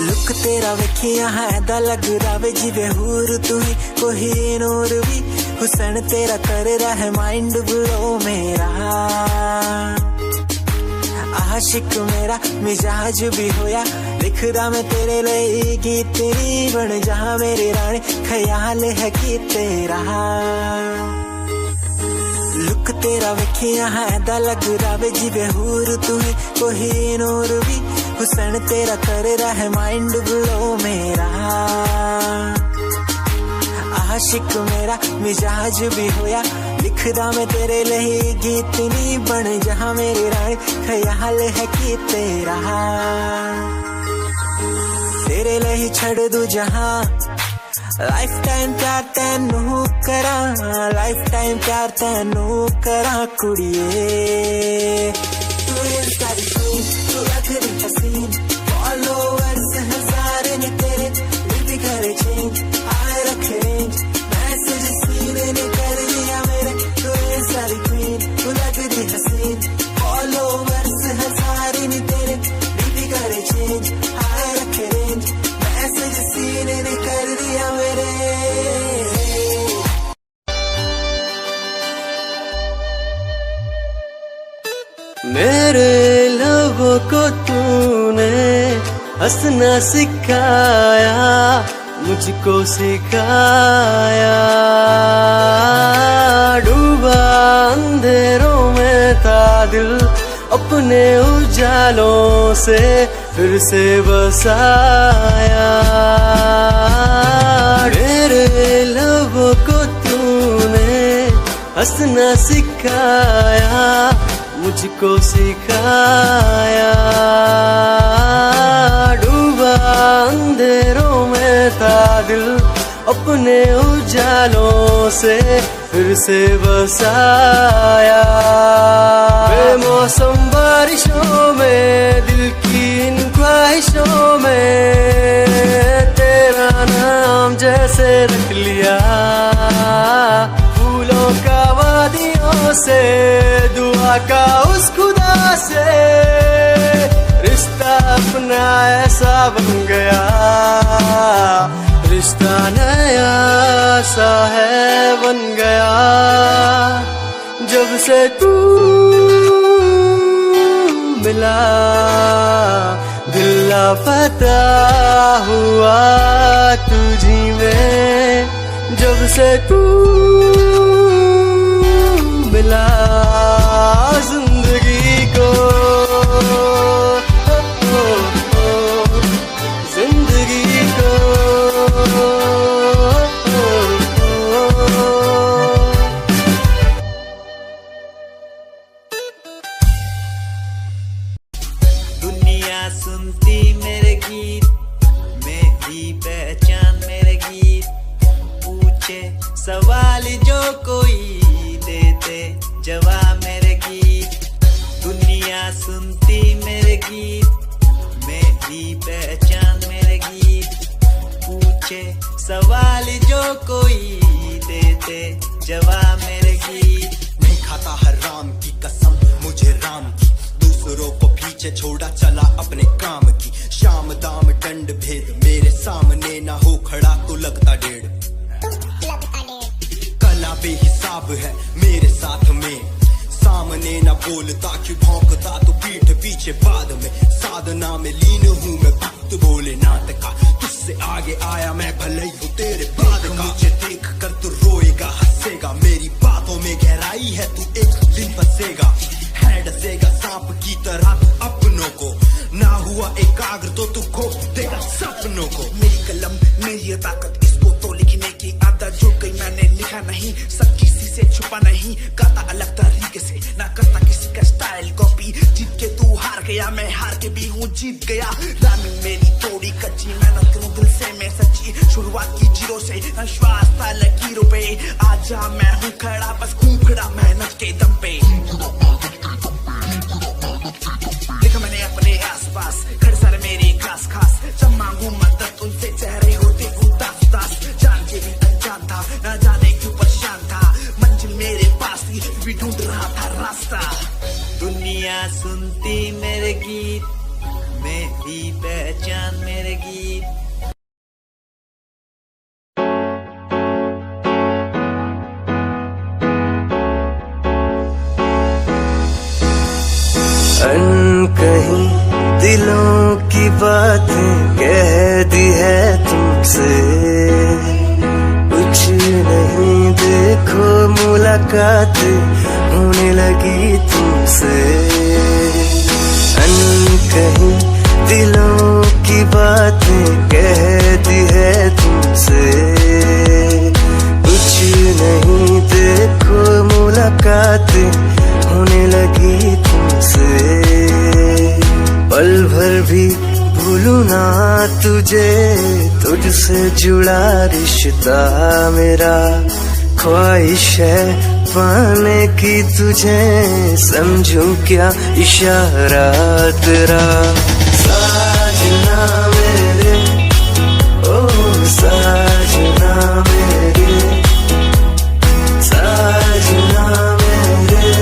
लुक तेरा वेखिया है दा लग रावे जिवे हूर तू ही कोई नूर भी, हुसन तेरा कर रहा है माइंड ब्लो मेरा, आशिक मेरा मिजाज भी होया, लिखदा मैं तेरे लिए गीत तेरी बन जा मेरी रानी, ख्याल है कि तेरा लुक तेरा वेखिया है दा लग रावे जिवे हूर तू ही कोई नूर भी, हुसन तेरा कर रहा है माइंड ब्लो मेरा, आशिक मेरा मिजाज भी होया, लिखदा मैं तेरे लिए गीत नी बन जहां मेरी रानी, ख्याल है कि तेरा तेरे लिए छड़ दू जहां, लाइफ टाइम प्यार तैनू करा, लाइफ टाइम प्यार तैनू करा कुड़िए, तू सारी क्वीन तू लखरी हसीन, फॉलोअर्स हजार ने तेरे दिल भी करे चेंज, आए रखे रेंज, मैसेज सीने ने कर दिया मेरे, तू सारी क्वीन तू लखरी हसीन, फॉलोअर्स हजार ने तेरे दिल भी करे चेंज, आए रखे रेंज, मैसेज सीने ने कर दिया मेरे। मेरे लबों को तूने हंसना सिखाया, मुझको सिखाया, डूबा अंधेरों में था दिल, अपने उजालों से फिर से बसाया, मेरे लबों को तूने हंसना सिखाया, मुझको सिखाया, डूबा अंधेरों में था दिल, अपने उजालों से फिर से बसाया, बेमौसम बारिशों में दिल की इन ख्वाहिशों में तेरा नाम जैसे रख लिया, फूलों का वादियों से दुआ का उस खुदा से, रिश्ता अपना ऐसा बन गया, रिश्ता नया सा है बन गया, जब से तू मिला दिल लापता हुआ तुझी में, जब से तू मिला जिंदगी को, जिंदगी को, दुनिया सुनती मेरे गीत, मेरी पहचान मेरे गीत, पूछे सवाल जो कोई देते जवाब मेरे गीत, दुनिया सुनती मेरे गीत, मेरी पहचान मेरे गीत, पूछे सवाल जो कोई देते जवाब मेरे गीत, नहीं खाता हराम की कसम मुझे राम की, दूसरों को पीछे छोड़ा चला अपने काम की, शाम दाम दंड भेद मेरे सामने ना हो खड़ा तो लगता डेढ़, तेरा बेहिसाब है मेरे साथ में। सामने न बोलता क्यों भौंकता तो पीठ पीछे बाद में। साधना में लीन हूँ मैं भक्त भोलेनाथ का, तुझसे आगे आया मैं भले ही हूँ तेरे बाद का। मुझे देख कर तू रोएगा हंसेगा, मेरी बातों में गहराई है तू एक दिन फंसेगा। है डसेगा सांप की तरह तू अपनों को, ना हुआ एकाग्र तो तू खो देगा सपनों को। मेरी कलम मेरी ये ताकत, इसको तो लिखने की आदत जुड़ गई। मैंने लिखा नहीं सब किसी से छुपा नहीं, गाता अलग तरीके से ना करता किसी का स्टाइल कॉपी। जीत के तू हार गया मैं हार के भी हूँ जीत गया। रामिंग मेरी थोड़ी कच्ची, मेहनत करूँ दिल से मैं सच्ची। शुरुआत की जीरो से विश्वास था लकीरों पे, आजा मैं हूँ खड़ा बस खून खड़ा मेहनत के दम पे। देखा मैंने अपने आसपास खड़े सारे मेरी खास खास, जब मांगू मदद उनसे चेहरे होते उदास उदास। जान के भी अनजान था न जाने क्यों परेशान था, मंजिल मेरे पास थी भी ढूंढ रहा था रास्ता। दुनिया सुनती मेरे गीत, मेरी पहचान मेरे गीत। कहीं दिलों की बातें कह दी है तुमसे, कुछ नहीं देखो मुलाकातें होने लगी तुमसे। कहीं दिलों की बातें कह दी है तुमसे, कुछ नहीं देखो मुलाकातें होने लगी तुमसे। पल भर भी भूलूं ना तुझे, तुझसे जुड़ा रिश्ता मेरा। ख्वाहिश है पाने की तुझे, समझूं क्या इशारा तेरा। साजना मेरे ओ साजना मेरे, साजना मेरे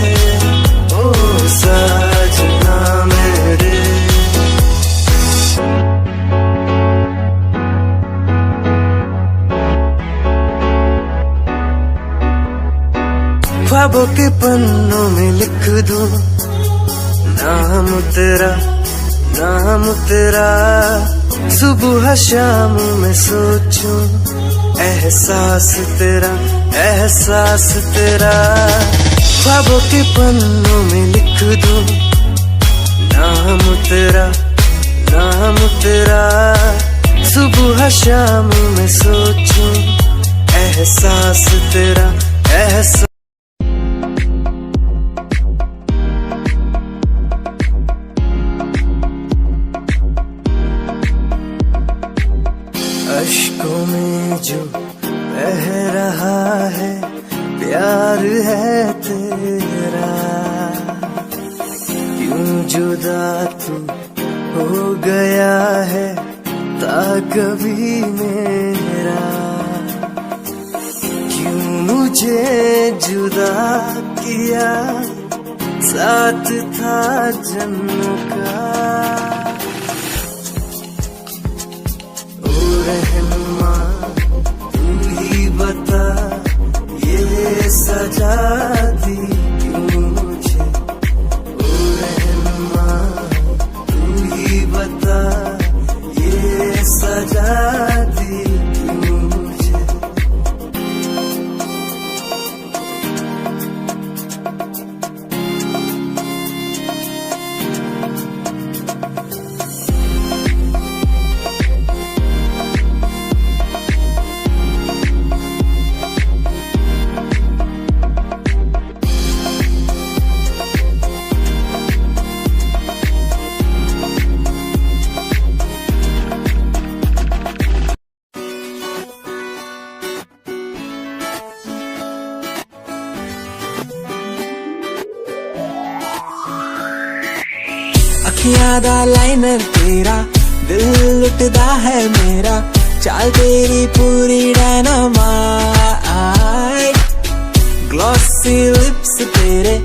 ओ साजना मेरे। ख्वाबों के पन्नों में लिख दूं नाम तेरा, नाम तेरा। सुबह शाम में सोचूं एहसास तेरा, एहसास तेरा। ख्वाबों के पन्नों में लिख दूं नाम तेरा, नाम तेरा। सुबह शाम में सोचूं एहसास तेरा, एहसास। अश्कों में जो बह रहा है प्यार है तेरा, क्यों जुदा तू हो गया है ताकभी मेरा। क्यों मुझे जुदा किया साथ था जन्म का। रहनुमा तू ही बता ये सजा दी क्यों मुझे। ओ रहनुमा तू ही बता ये सजा दी क्यों मुझे। अखियां दा लाइनर तेरा, दिल लुटदा है मेरा। चाल तेरी पूरी डायनामाइट, ग्लॉसी लिप्स तेरे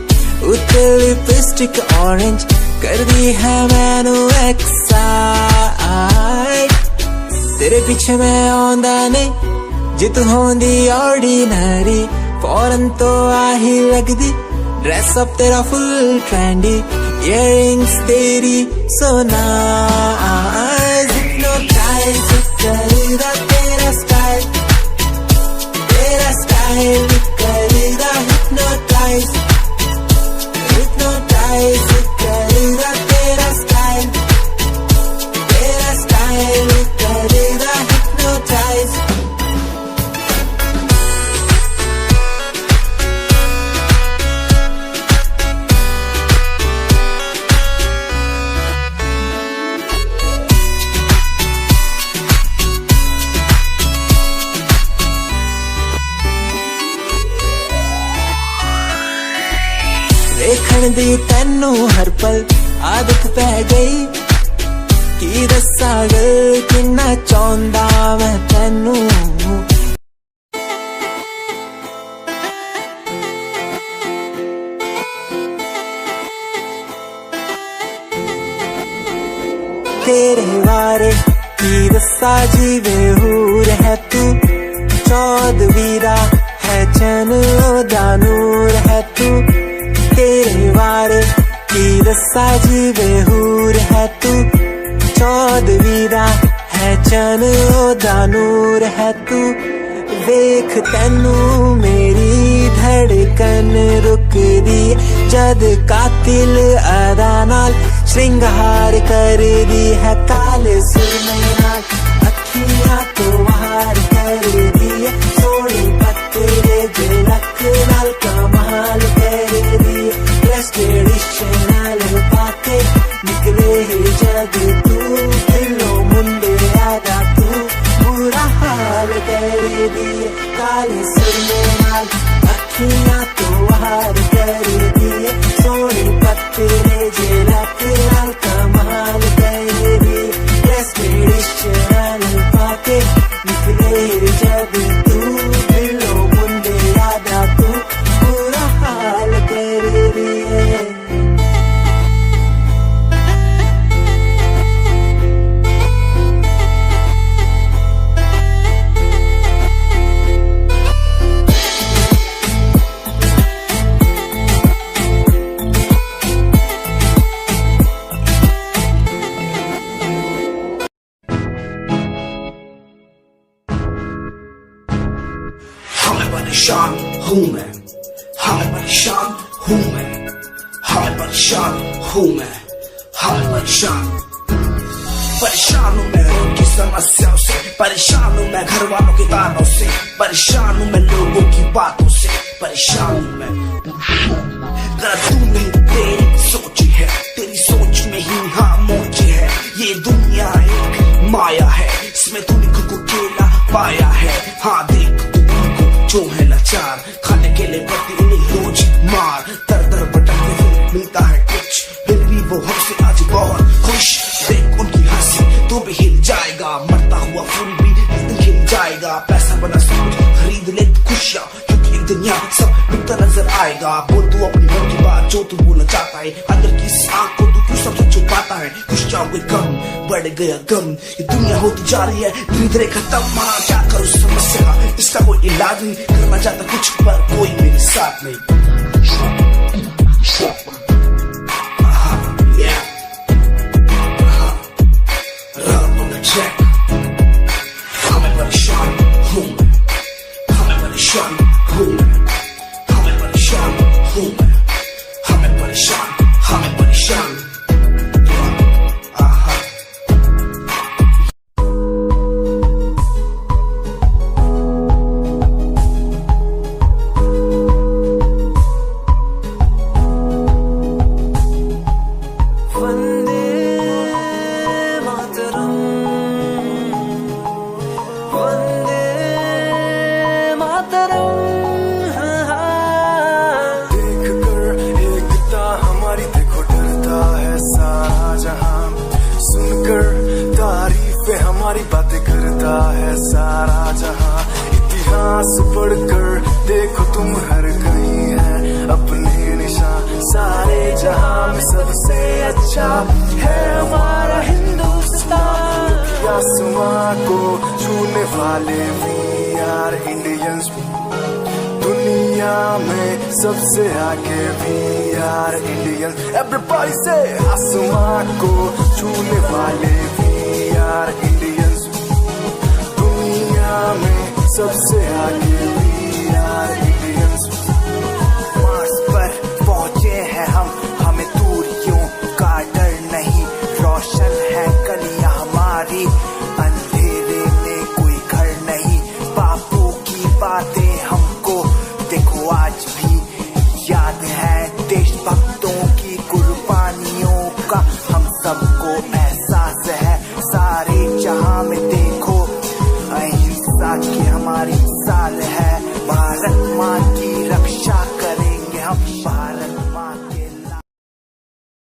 उत्ते लिपस्टिक ऑरेंज कर दी है मैनू एक्साइट। तेरे पीछे मैं आंदा नहीं जे तू होंदी ऑर्डिनरी, फौरन तो आ ही लगदी ड्रेस अप तेरा फुल ट्रेंडी इयरिंग्स तेरी so nice hypnotize करेगा तेरा स्टाइल करेगा hypnotize करेगा तेरा स्टाइल करेगा hypnotize देखण दी तैनू हर पल आदत पै गई की दस्सा गल किन्ना चाहुंदा मैं तैनू तेरे बारे की दस्सा जी बेहूर है तू चौदवीरा है चैन दा नूर है तू तेरे बारे की दस्सा जी बेहूर है तू चौदवीरा है चन दा नूर है तू वेख तैनू मेरी धड़कन रुकदी जद कातिल अदा नाल श्रृंगार कर दी है काले सुरमई नाल अखियां तो वार कर दी है सोनी पत्ते झलक नाल कमाल कर दी ट्रेडिशनल पाके निकले जग तू दिलो मुंडे आदा तू बुरा हाल कर दी काले सुरमे नाल अखियां तो वार कर दी सोनी पत्ते झलक नाल कमाल कर दी ट्रेडिशनल पाके निकले जग तू दिलो मुंडे आदा तू बुरा हाल कर दी परेशान हूँ मैं परेशान हूँ मैं परेशान हूँ मैं परेशान हूँ मैं उनकी समस्याओं से परेशान हूँ मैं घर वालों के तानों से परेशान हूँ मैं लोगों की बातों से परेशान हूँ मैं जरा तू नहीं तेरी सोच है तेरी सोच में ही हाँ मोच है ये दुनिया एक माया है इसमें तूने खुद को अकेला पाया है हाँ देख जो है लाचार खाने के लिए पड़ती उन्हें रोज मार दर दर भटकते हुए मिलता है कुछ फिर भी वो हमसे आज बहुत खुश देख उनकी हंसी तो भी हिल जाएगा मरता हुआ फूल भी हिल जाएगा पैसा बना सब कुछ खरीद ले खुशियाँ क्योंकि एक दिन यहाँ सब बिकता नजर आएगा बोल तू अपनी मन की बात जो तू बोलना चाहता है अंदर की इस आँख को तू क्यों सबसे छुपाता है खुश जाओगे कम बढ़ गया गम ये दुनिया होती जा रही है धीरे धीरे खत्म हाँ क्या करूँ समस्या का इसका कोई इलाज नहीं करना चाहता कुछ पर कोई मेरे साथ नहीं हमें परेशान हूँ हमें परेशान हूँ हमें परेशान हूँ हमें परेशान सांस पढ़कर देखो तुम हर कहीं है अपने निशान सारे जहां में सबसे अच्छा है हमारा हिंदुस्तान। आसमां को छूने वाले वी आर इंडियंस, दुनिया दुनिया में सबसे आगे भी यार इंडियन एवरीबॉडी से आसमां को छूने वाले भी यार इंडियंस दुनिया में सबसे आगे भी यार इंडियंस मार्स पर पहुंचे हैं हम हमें दूरियों का डर नहीं रोशन है गलियां हमारी अंधेरे में कोई घर नहीं बापू की बातें हमको देखो आज भी याद है देशभक्तों की कुर्बानियों का हम सबको एहसास है सारे जहां में देखो अहिंसा की हमारी साल है भारत माँ